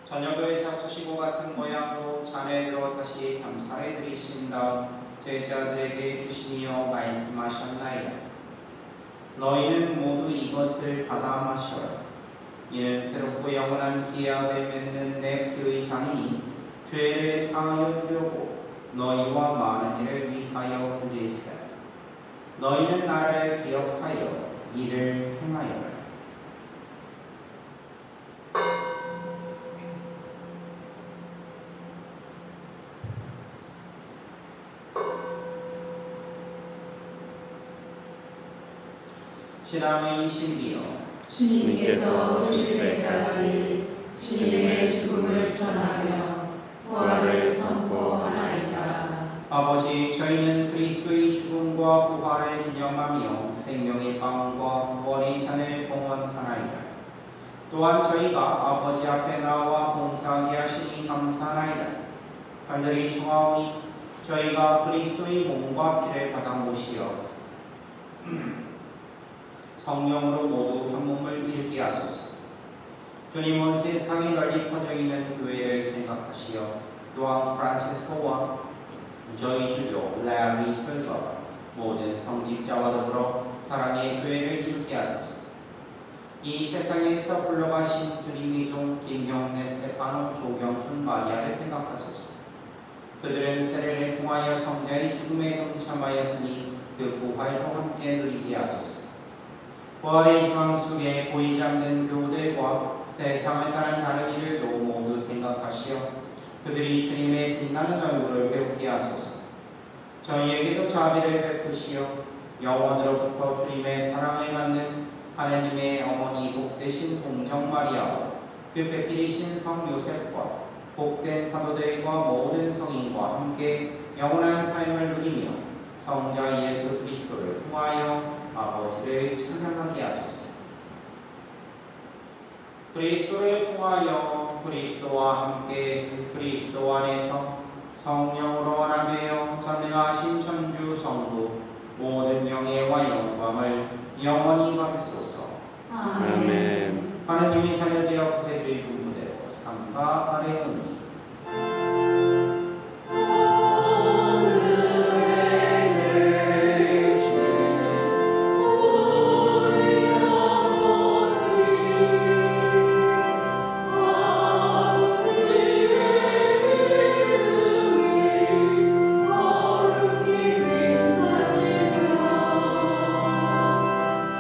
저녁을 잡수시고 같은 모양으로 잔에 들어 다시 감사를 드리신 다음 제자들에게 주시며 말씀하셨나이다. 너희는 모두 이것을 받아 마셔라. 이는 새롭고 영원한 기약을 맺는 내 피의 잔이니 죄를 사하여 주려고 너희와 많은 이를 위하여 흘리리다. 너희는 나를 기억하여 이를 행하여라. 신앙의 신비여, 주님께서 오실 때까지 주님의 죽음을 전하며 부활을 선포하나이다. 아버지, 저희는 그리스도의 죽음과 부활을 기념하며 생명의 빵과 구원의 잔을 봉헌하나이다. 또한 저희가 아버지 앞에 나와 봉사하게 하시니 감사하나이다. 간절히 청하오니 저희가 그리스도의 몸과 피를 받아 모시어 성령으로 모두 한 몸을 이루게 하소서. 주님은 세상에 널리 퍼져 있는 교회를 생각하시어 또한 프란체스코와 저희 주교 레리 설과 모든 성직자와 더불어 사랑의 교회를 이루게 하소서. 이 세상에서 불러가신 주님의 종 김경래 스테파노 조경순 마리아를 생각하소서. 그들은 세례를 통하여 성자의 죽음에 동참하였으니 그 부활도 함께 누리게 하소서. 부활의 희망 속에 보이지 않는 교우들과 세상을 따른 다른 이들도 모두 생각하시어 그들이 주님의 빛나는 얼굴을 배우게 하소서. 저희에게도 자비를 베푸시어 영원으로부터 주님의 사랑을 받는 하나님의 어머니 복되신 공정 마리아와 그 배필이신 성 요셉과 복된 사도들과 모든 성인과 함께 영원한 삶을 누리며 성자 예수 그리스도를 통하여 아버지를 찬양하게 하소서. 그리스도를 통하여 그리스도와 함께 그리스도 안에서 성령으로 하나되어 전능하신 천주 성부 모든 영예와 영광을 영원히 받으소서. 아멘. 하느님이 자녀되어 구세주의 분부대로 삼가 아뢰오니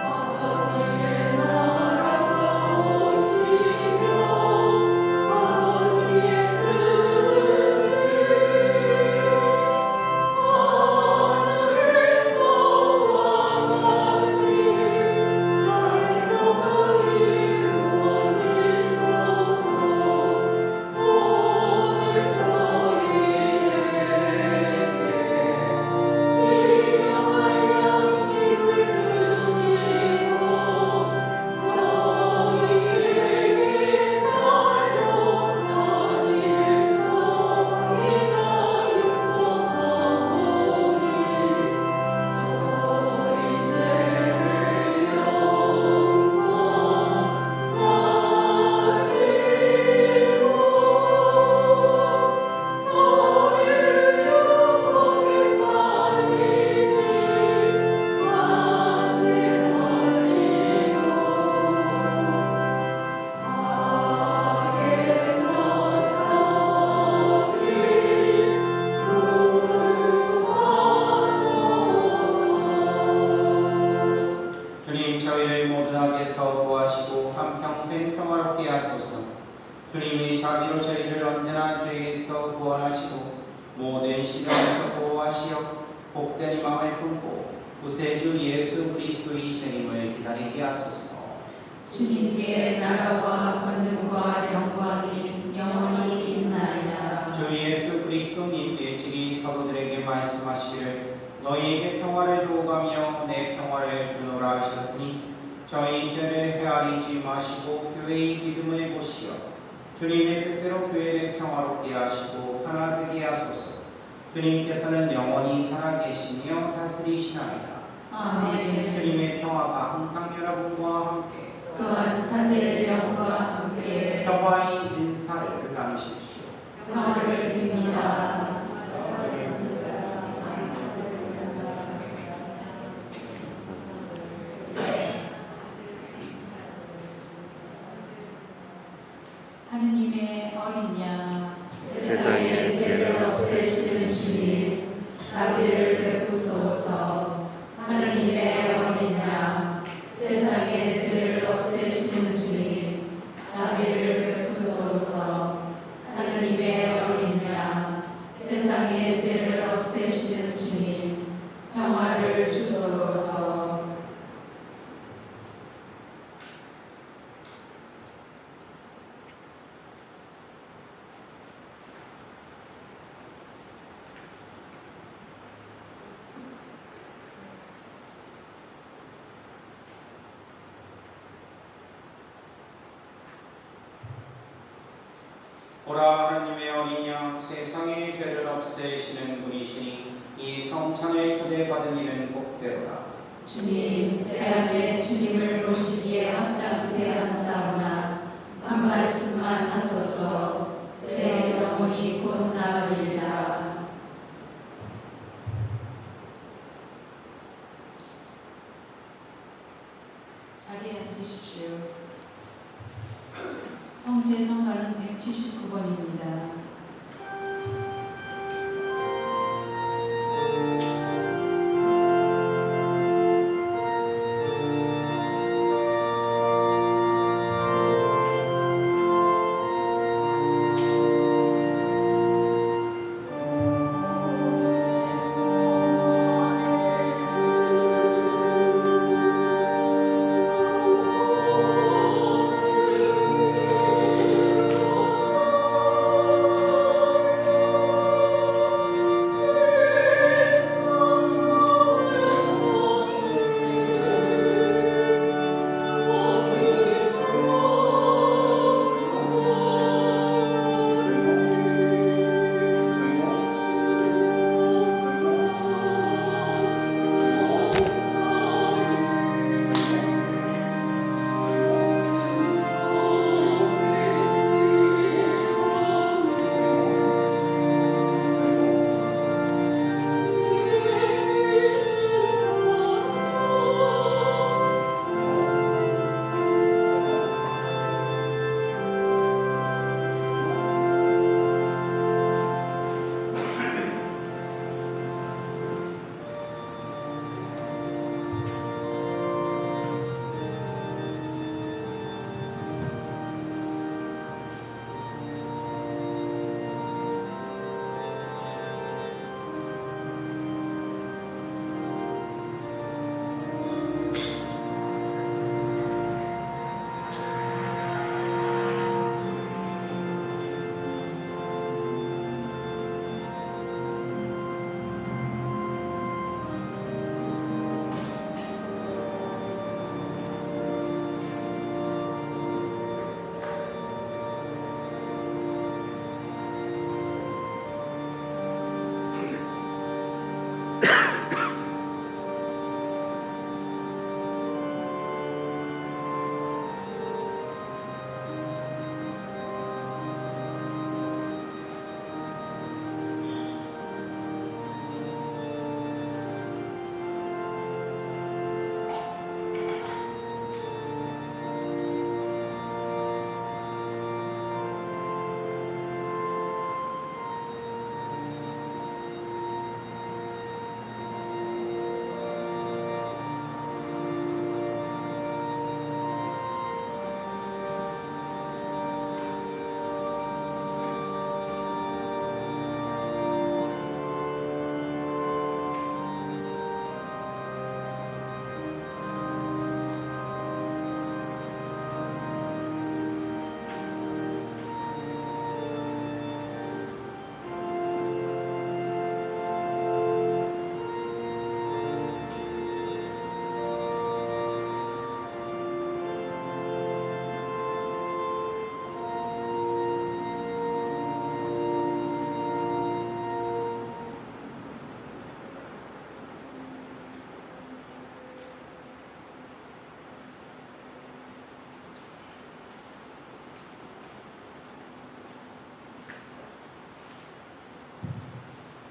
아버지의 나라가 오시며 구원하시고 모든 시련에서 보호하시어 복된 마음을 품고 구세주 예수 그리스도의 재림을 기다리게 하소서. 주님께 나라와 권능과 영광이 영원히 있나이다. 주 예수 그리스도님 일찍이 사도들에게 말씀하시기를 너희에게 평화를 주어가며 내 평화를 주노라 하셨으니 저희 죄를 헤아리지 마시고 교회의 믿음을 보시어 주님의 뜻대로 교회를 평화롭게 하시고 하나 되게 하소서. 주님께서는 영원히 살아계시며 다스리시나이다. 아멘. 주님의 평화가 항상 여러분과 함께 또한 사제의 영과 함께 평화의 인사를 나누십시오. 평화를 빕니다. 하느님의 어린 양, 세상의 죄를 없애시는 주님, 자비를 베푸소서. 하느님의 어린 양, 세상의 죄를 없애시는 주님, 자비를 베푸소서. 하느님의 어린 양, 세상의 죄를 없애시는 주님, 평화를 주소서. 오라 하나님의 어린 양 세상의 죄를 없애시는 분이시니 이 성찬을 초대받은 이는 복되로다. 주님, 제 안에 주님을 모시기에 합당치 않사오나 한 말씀만 하소서. 제 영혼이 곧 나으리라. 자리에 앉으십시오. 성제성가는 179번입니다.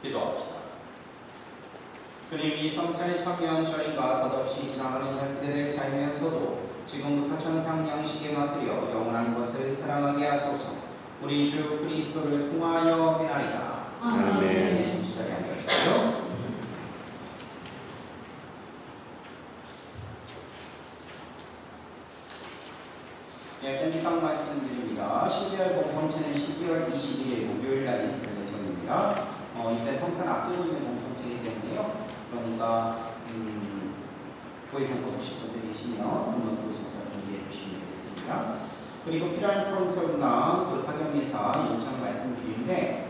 기도합시다. 주님, 이 성찬에 참여한 저희가 덧없이 지나가는 현세를 살면서도 지금부터 천상 양식에 맡들여 영원한 것을 사랑하게 하소서. 우리 주 그리스도를 통하여 비나이다. 아멘. 자리에 앉아주세요. 네, 공지상 말씀드립니다. 12월 공동체는 12월 21일 목요일 날 있을 예정입니다. 이때 성탄 앞두고 있는 공동체이기 때문에요. 그러니까 교회 상사 오실 분들 계시면 한번 교회 상사 준비해 주시면 되겠습니다. 그리고 필요한 프론서나 그 파견미사 요청 말씀드리는데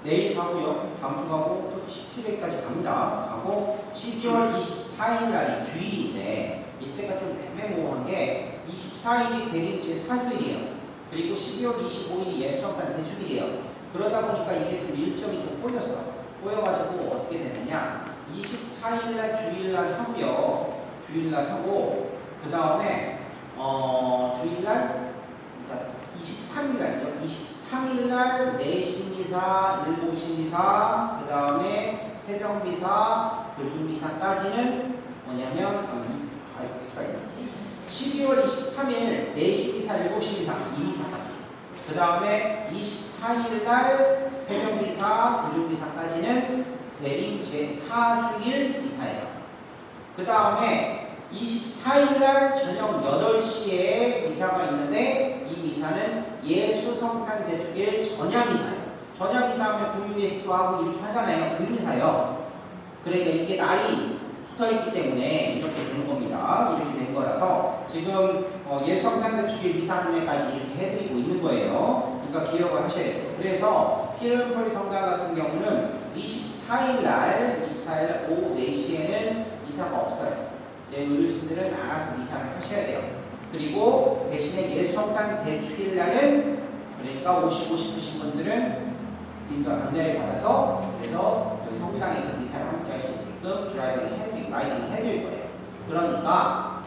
내일 가고요. 다음 주 가고 또 17일까지 갑니다. 가고 12월 24일 날이 주일인데 이때가 좀 애매모호한 게 24일이 대림제 4주일이에요. 그리고 12월 25일이 예수성탄 대축일이에요. 그러다 보니까 이게 좀 일정이 좀 꼬여가지고 어떻게 되느냐, 24일날 주일날 하고요. 주일날 하고 그 다음에 주일날 그러니까 23일날이죠. 23일날 내신미사, 일곱신미사, 그 다음에 새벽미사, 교주미사까지는 뭐냐면 12월 23일 내신미사, 일곱신미사, 이미사까지. 그 다음에 24일날 새벽미사, 교주미사까지는 대림 제4주일 미사예요. 그 다음에 24일날 저녁 8시에 미사가 있는데 이 미사는 예수성탄 대축일 전야미사예요. 전야미사하면 구유예식도 하고 이렇게 하잖아요. 그 미사예요. 그러니까 이게 날이 붙어있기 때문에 이렇게 되는 겁니다. 이렇게 된 거라서 지금 예수성탄 대축일 미사 안내까지 이렇게 해드리고 있는 거예요. 그러니까 기억을 하셔야 돼요. 그래서 피르폴리 성당 같은 경우는 24일날 오후 4시에는 미사가 없어요. 어르신들은 알아서 미사를 하셔야 돼요. 그리고 대신에 예수성탄 대축일날은 그러니까 오시고 싶으신 분들은 인도 안내를 받아서 그래서 성당에서 미사를 함께 할 수 있게끔 드라이빙 해드리고 라이딩 해드릴 거예요. 그러니까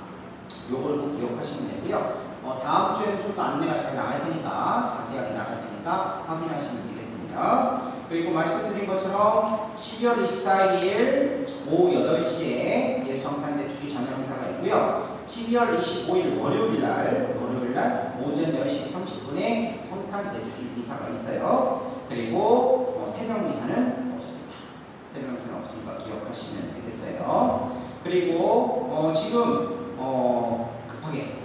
요거를 꼭 기억하시면 되고요. 다음 주에는 좀 더 안내가 잘 나갈 테니까 자세하게 나갈 테니까 확인하시면 되겠습니다. 그리고 말씀드린 것처럼 12월 24일 오후 8시에 예수성탄 대축일 전야미사가 있고요. 12월 25일 월요일날 오전 10시 30분에 성탄 대축일 미사가 있어요. 그리고 새벽미사는 없습니다. 새벽미사는 없으니까 기억하시면 되겠어요. 그리고 지금 급하게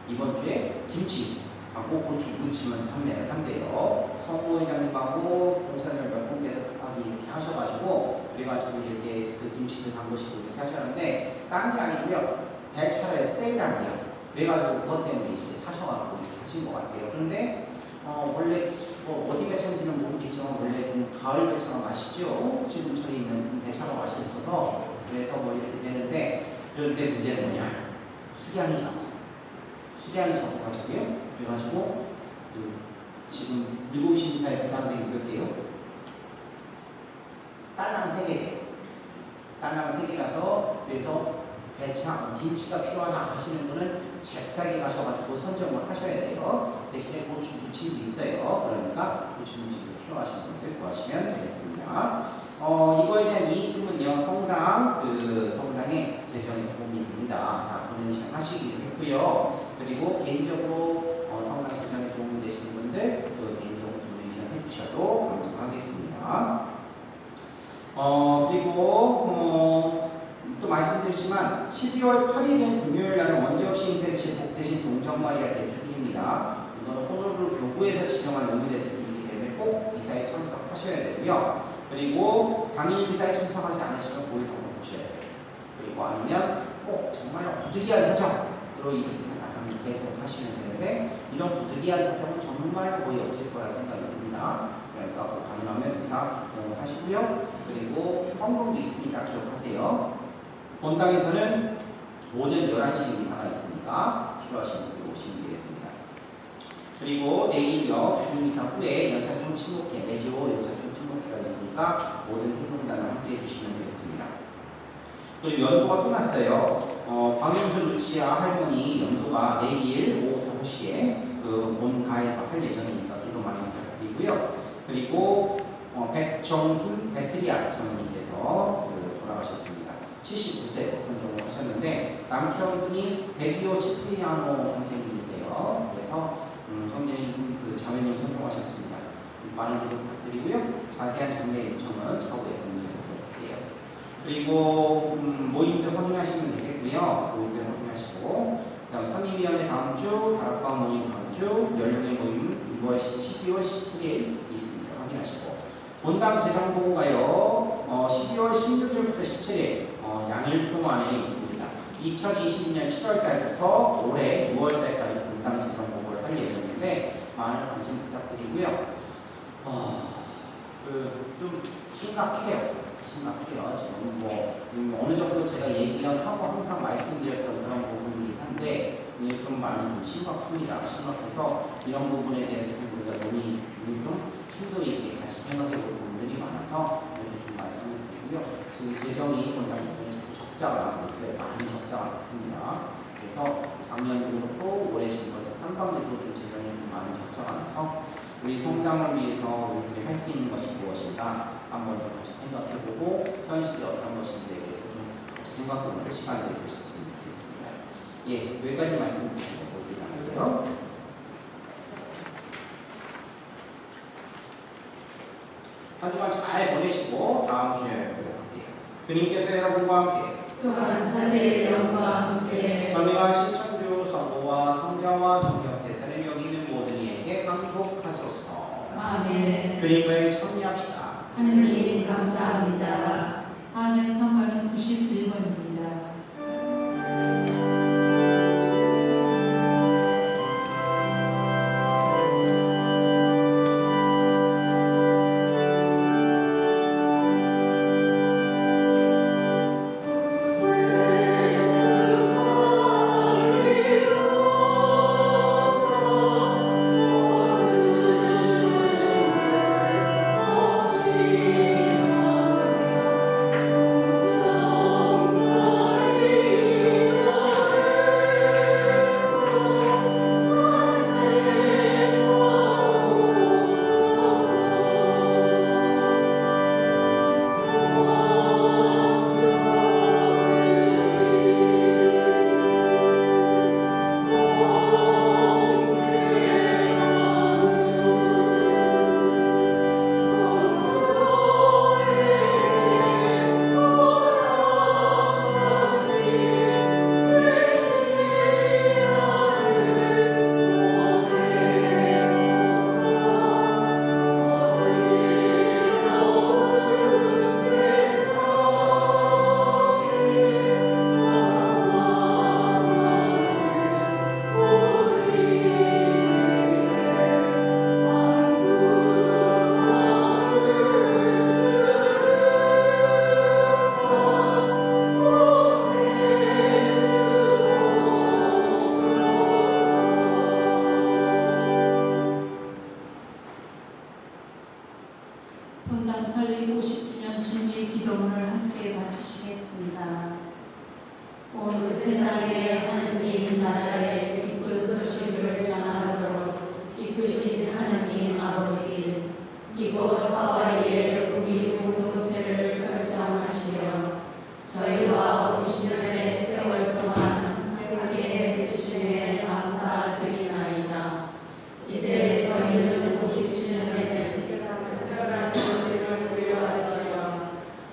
이번 주에 김치하고 고추 무침을 판매를 한대요. 성모회장님하고 봉사님 몇 분께서 급하게 이렇게 하셔가지고 그래가지고 이렇게 그 김치를 담그시고 이렇게 하셨는데 다른 게 아니고요. 배차를 세일한대요. 그래가지고 그것 때문에 이렇게 사셔가지고 이렇게 하신 것 같아요. 그런데 원래 어디 배차인지는 모르겠지만 원래 가을 배차가 맛있죠. 지금 저희는 배차가 맛있어서 그래서 이렇게 되는데 그런데 문제는 뭐냐? 수량이 적어가지고요. 그래가지고 지금 7시 미사에 부담되기 몇 개요? 딸랑 3개래요. 딸랑 3개라서 그래서 배차, 김치가 필요하다 하시는 분은 잽싸게 가셔가지고 선점을 하셔야 돼요. 대신에 고추 무침도 있어요. 그러니까 고추 무침도 필요하신 분들 구하시면 되겠습니다. 이거에 대한 이익금은요, 성당의 재정에 도움이 됩니다. 다 보내주시면 하시기로 했고요. 그리고 개인적으로 성당 재정에 도움이 되시는 분들 개인적으로 도네이션 해주셔도 감사하겠습니다. 그리고 또 말씀드리지만 12월 8일은 금요일날은 원정시인 대신 동정마리아 대축일입니다. 이거는 호노루루 교구에서 지정한 의미 대축일이기 때문에 꼭 미사에 참석하셔야 되고요. 그리고 당일 미사에 참석하지 않으시면 고일 정보 보셔야 돼요. 그리고 아니면 꼭 정말로 부득이한 사정으로 이렇게 나가면 계속 하시면 되는데 이런 부득이한 사정은 정말 거의 없을 거라 생각이 듭니다. 그러니까 꼭 가능하면 미사 하시고요. 그리고 헌금도 있으니까 기억하세요. 본당에서는 오전 11시 미사가 있으니까 필요하신 분들 오시면 되겠습니다. 그리고 내일요, 주일미사 후에 연차총 친목회, 내지오 연차총 친목회가 있으니까 모든 행동단을 함께 해주시면 되겠습니다. 그리고 연도가 끝났어요. 광윤수 루치아 할머니 연도가 내일 오후 5시에 그 본가에서 할 예정이니까 기도 많이 부탁드리고요. 그리고 백정순 베트리아 장로님께서 돌아가셨습니다. 79세 선종을 하셨는데 남편분이 백이오 시프리아노 선생님이세요. 그래서 선생님 그 자매님 선종하셨습니다. 많은 기도 부탁드리고요. 자세한 장례 일정은 차후에 공지해드릴게요. 그리고 모임들 확인하시면 되겠고요. 모임들 확인하시고 그다음 상임위원회 다음 주, 다락방 모임 다음 주, 연령의 모임 12월 17일 있습니다. 확인하시고 본당 재정보고가요 12월 16일부터 17일 양일 동안에 있습니다. 2020년 7월달부터 올해 6월달까지 본당 재정보고를 할 예정인데 많은 관심 부탁드리고요. 좀 심각해요. 지금 어느 정도 제가 얘기하고 항상 말씀드렸던 그런 부분이긴 한데 좀 많이 좀 심각합니다. 심각해서 이런 부분에 대해서 우리가 논의 좀 심도 있게 같이 생각해 볼 부분들이 많아서 이렇게 좀 말씀을 드리고요. 지금 재정이 본당 재정이 자꾸 적자가 나고 있어요. 많이 적자가 났습니다. 그래서 작년도 그렇고 올해 지금부터 상반기도 좀 재정이 좀 많이 적자가 나서 우리 성당을 위해서 우리들이 할 수 있는 것이 무엇인가 한번 좀 같이 생각해보고 현실이 어떤 것인지에 대해서 좀 같이 생각해보는 시간을 주셨으면 좋겠습니다. 예, 여기까지 말씀드리겠습니다. 한 주간 잘 보내시고 다음 주에 뵙도록 할게요. 주님께서 여러분과 함께 또한 사세의 영과 함께 전능하신 천주 성부와 성자와 성령께서는 여기 있는 모든 이에게 강복하소서. 아멘. 주님을 찬미합시다. 하느님 감사합니다. 아멘. 성가는 91번입니다. 본당 설립 50주년 준비 기도문을 함께 바치시겠습니다. 온 세상에 하느님 나라의 기쁜 소식을 전하도록 이끄신 하느님 아버지, 이곳 하와이에 우리 공동체를 설정하시어 저희와 50년의 세월 동안 함께 해주심에 감사드리나이다. 이제 저희는 50주년의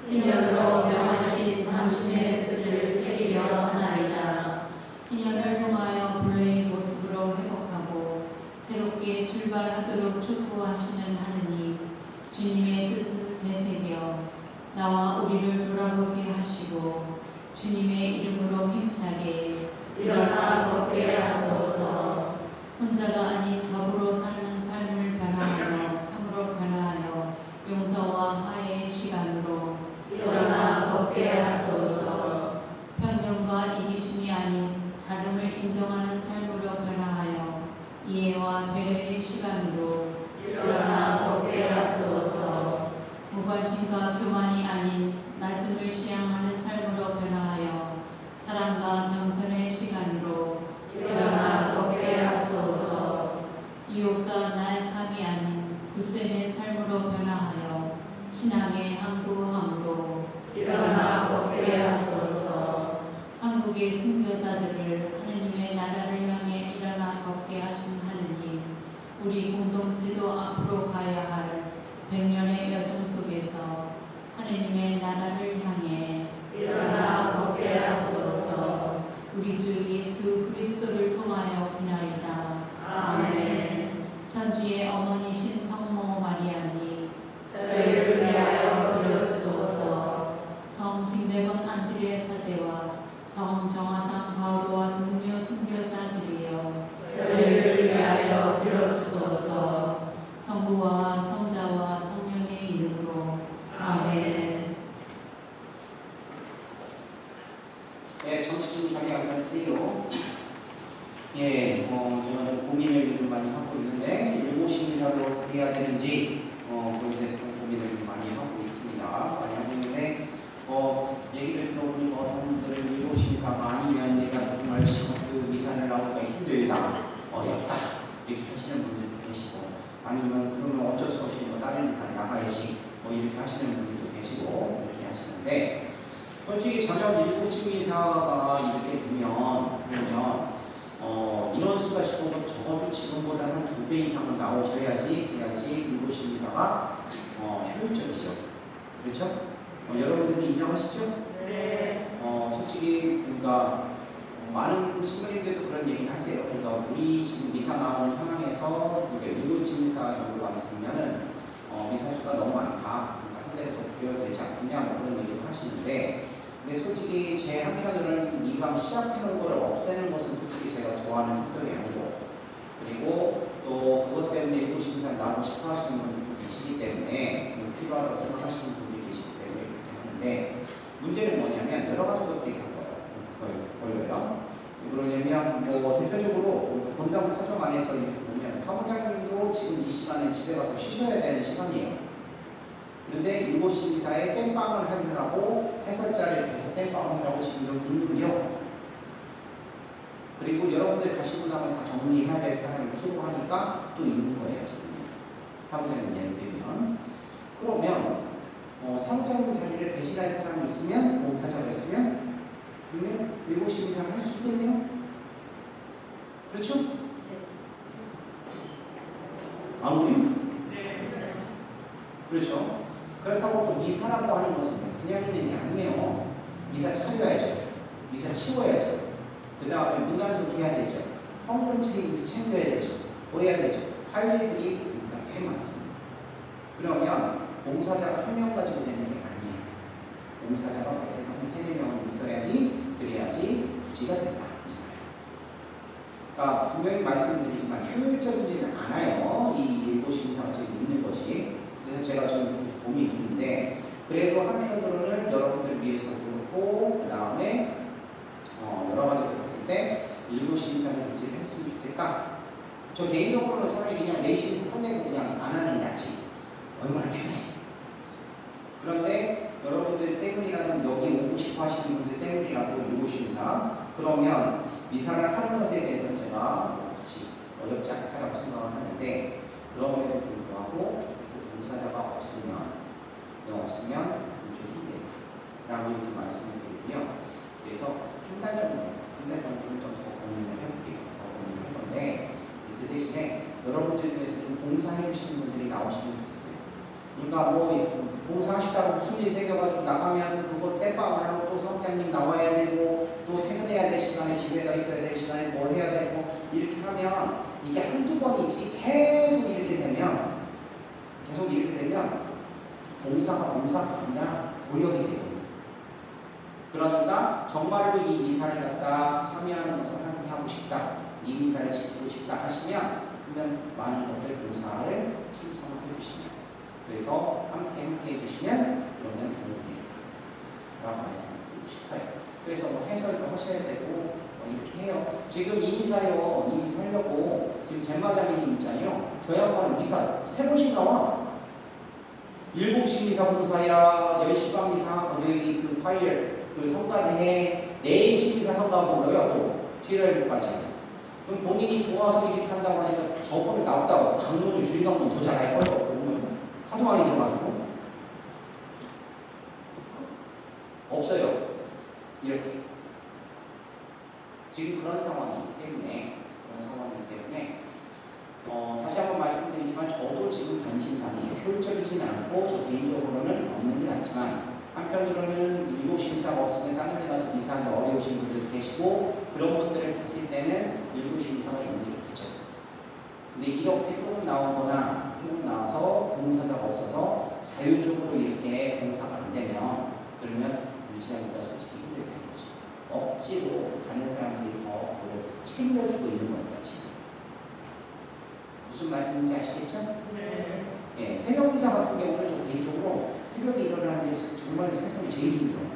인연으로 명하신 당신의 뜻을 새기려 하나이다. 인연을 통하여 본래의 모습으로 회복하고 새롭게 출발하도록 촉구하시는 하느님, 주님의 뜻을 되새겨 나와 우리를 돌아보게 하시고 주님의 이름으로 힘차게 일어나 걷게 하소서. 혼자가 아닌 더불어 사는 삶을 변화하여 삶으로 변화하여 용서와 화해의 시간으로 일어나 걷게 하소서. 편견과 이기심이 아닌 다름을 인정하는 삶으로 변화하여 이해와 배려의 시간으로 일어나 걷게 하소서. 무관심과 교만이 아닌 낮음을 지향하는 삶으로 변화하여 사랑과 겸손의 시간으로 일어나 걷게 하소서. 유혹과 나약함이 아닌 굳셈의 삶으로 변화하여 신앙의 항구함으로 일어나 걷게 하소서. 한국의 순교자들을 하느님의 나라를 향해 일어나 걷게 하신 하느님, 우리 공동체도 앞으로 가야 할 100년의 여정 속에서 하느님의 나라를 향해 일어나 걷게 하소서. 우리 주 예수 그리스도를 통하여 비나이다. 아멘. 천주의 어머니신 성모 마리아님, 저희를 위하여 빌어주소서. 성 김대건 안드레 사제와 성 정화상 바오로와 동료 순교자들이여, 저희를 위하여 빌어주소서. 성부와 성자와 성령의 이름으로. 아멘. 예, 정신 자기 안녕하세요. 예, 저는 고민을 좀 많이 하고 있는데 일곱 심사를 어떻게 해야 되는지 그에 대해서 좀 고민을 좀 많이 하고 있습니다. 많이 하고 있는데 얘기를 들어보니까 어떤 분들은 일곱 심사가 아니면 내가 정말 그 미사를 나오기가 힘들다, 어렵다 이렇게 하시는 분들도 계시고, 아니면 그러면 어쩔 수 없이 다른 데를 나가야지 이렇게 하시는 분들도 계시고 이렇게 하시는데, 솔직히 저녁 일곱 심사가 이렇게 되면 그러면 인원수가 적어도 지금보다 한 2배 이상은 나오셔야지 그래야지 일곱 심사가 효율적이죠. 그렇죠? 여러분들도 인정하시죠? 네. 솔직히 그러니까 많은 신부님들도 그런 얘기를 하세요. 그러니까 우리 지금 미사 나오는 상황에서 그러니까 일곱 심사 정도가 되면은 미사수가 너무 많다. 그러니까 한 대를 더 부여야 되지 않느냐 뭐 그런 얘기를 하시는데, 근데 솔직히 제 한편으로는 이왕 시작해놓은 거를 없애는 것은 솔직히 제가 좋아하는 성격이 아니고, 그리고 또 그것 때문에 일곱 심사 나오고 싶어 하시는 분들도 계시기 때문에 필요하다고 생각하시는 분들이 계시기 때문에 그렇게 하는데, 문제는 뭐냐면 여러 가지 것들이 걸려요. 그러냐면 대표적으로 본당 사정 안에서 이렇게 보면 사무장님도 지금 이 시간에 집에 가서 쉬셔야 되는 시간이에요. 그런데 일곱 심사에 땜빵을 하느라고 해설자를 계속 땜빵하느라고 지금 여기 있는군요. 그리고 여러분들 가시고 나면 다 정리해야 될 사람이 필요하니까 또 있는 거예요. 지금 사무장님 예를 들면, 그러면 사무장님 자리를 대신할 사람이 있으면, 봉사자가 있으면 그러면 일곱 심사를 할 수 있겠네요. 그렇죠? 아무리? 그렇죠? 그렇다고 또 미사라고 하는 것은 그냥 있는 게 아니에요. 미사 차려야죠. 미사 치워야죠. 그 다음에 문단속 해야 되죠. 헌금 챙겨야 되죠. 뭐 해야 되죠? 할 일들이 꽤 많습니다. 그러면 봉사자가 1명 가지고 되는 게 아니에요. 봉사자가 어떻게 한 3-4명은 있어야지, 그래야지 부지가 된다. 그러니까 분명히 말씀드리지만 효율적이지는 않아요. 이 일곱 심사가 지금 있는 것이. 그래서 제가 좀 고민이 있는데, 그래도 한편으로는 여러분들을 위해서 그렇고, 그 다음에 여러 가지를 봤을 때 일곱 심사를 유지를 했으면 좋겠다. 저 개인적으로는 차라리 그냥 4심에서 끝내고 그냥 안 하는 게 낫지. 얼마나 편해. 그런데 여러분들 때문이라도 여기 오고 싶어 하시는 분들 때문이라도 일곱 심사, 그러면 미사를 하는 것에 대해서는 제가 굳이 어렵지 않다고 생각을 하는데, 그럼에도 불구하고 봉사자가 없으면 좀 힘들다 라고 이렇게 말씀을 드리고요. 그래서 한 달 정도는 좀 더 고민을 해볼게요. 더 고민을 할 건데, 그 대신에 여러분들 중에서 좀 봉사해 주시는 분들이 나오시면 좋겠어요. 그러니까 봉사하시다가 무슨 일이 생겨가지고 나가면 그거 땜빵을 하고 또 성장님 나와야 되고 또 퇴근해야 될 시간에 집에 가 있어야 될 시간에 뭐 해야 되고 이렇게 하면 이게 한두 번이지 계속 이렇게 되면 봉사가 아니라 고역이 돼요. 그러니까 정말로 이 미사를 갖다 참여하는 것을 함께 하고 싶다, 이 미사를 지키고 싶다 하시면 그러면 많은 것들 봉사를 신청을 해주시면, 그래서 함께 해주시면 그러면 도움이 됩니다 라고 말씀드리고 싶어요. 그래서 해설도 하셔야 되고 이렇게 해요. 지금 이 미사요, 이 미사 하려고 지금 젠마자매님 있잖아요. 저 양반은 미사 3번씩 나와. 7시 미사 봉사야, 10시 반 미사, 여기 그 파일 그 성가대회 4시 미사 성가 불러요. 또 필요일까지. 그럼 본인이 좋아서 이렇게 한다고 하니까 저번에 나왔다고 강론주 주인강론 더 잘할 거예요. 하도 많이 들어가지고. 없어요. 이렇게. 지금 그런 상황이기 때문에 다시 한번 말씀드리지만 저도 지금 관심사항이 효율적이진 않고 저 개인적으로는 없는 게 낫지만 한편으로는 일곱 신사가 없으면 다른 데 가서 미사하기 어려우신 분들도 계시고 그런 분들을 봤을 때는 일곱 신사가 있는 게 좋겠죠. 근데 이렇게 조금 나와서 봉사자가 없어서 자율적으로 이렇게 봉사가 안 되면 그러면 유지하기가 솔직히 힘들다는 거죠. 억지로 다른 사람들이 더 그걸 챙겨주고 있는 거니까 지금. 무슨 말씀인지 아시겠죠? 네. 예, 새벽 봉사 같은 경우는 저 개인적으로 새벽에 일어나는 게 정말 세상에 제일 힘들어요.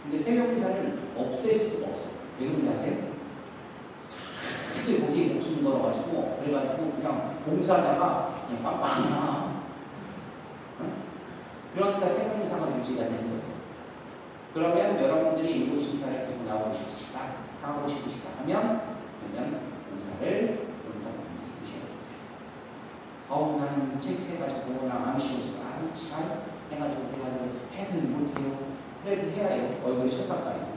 근데 새벽 봉사는 없앨 수가 없어요. 왜 그런지 아세요? 크게 거기에 목숨 걸어가지고 그래가지고 그냥 봉사자가 그냥 빵빵 그러니까 새벽 봉사가 유지가 되는 거예요. 그러면 여러분들이 일곱 신사를 계속 하고 싶으시다 하면 그러면 봉사를 좀 더 많이 해주셔야 됩니다. 나는 창피해가지고 나 암시했어. 시간 해가지고 해서는 못해요. 그래도 해야 해요. 얼굴이 쳤다가요.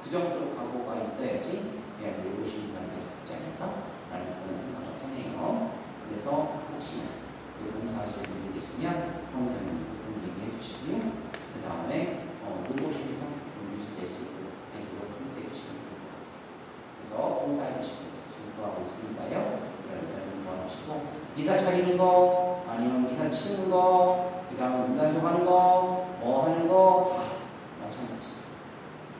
그 정도로 각오가 있어야지 내가 일곱 신사를 하지 않을까라는 그런 생각을 하네요. 그래서 혹시나 봉사하시는 분이 계시면 성장님 얘기해 주시고요. 그 다음에 일곱신사 유지될 수 있도록 통제해 주시면 좋을 것 같아요. 그래서 봉사해 주시고 지금 구하고 있으니까요. 여러분들 좀 도와주시고 미사 차리는 거 아니면 미사 치는 거 그 다음에 문단속 하는 거 뭐 하는 거 다 마찬가지.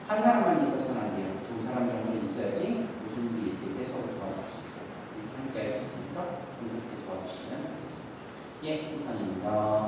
한 사람만 있어서는 안 돼요. 두 사람 정도 있어야지 무슨 일이 있을 때 서로 도와줄 수 있고 이렇게 함께 할 수 있으니까 그렇게 도와주시면 되겠습니다. 예, 이상입니다.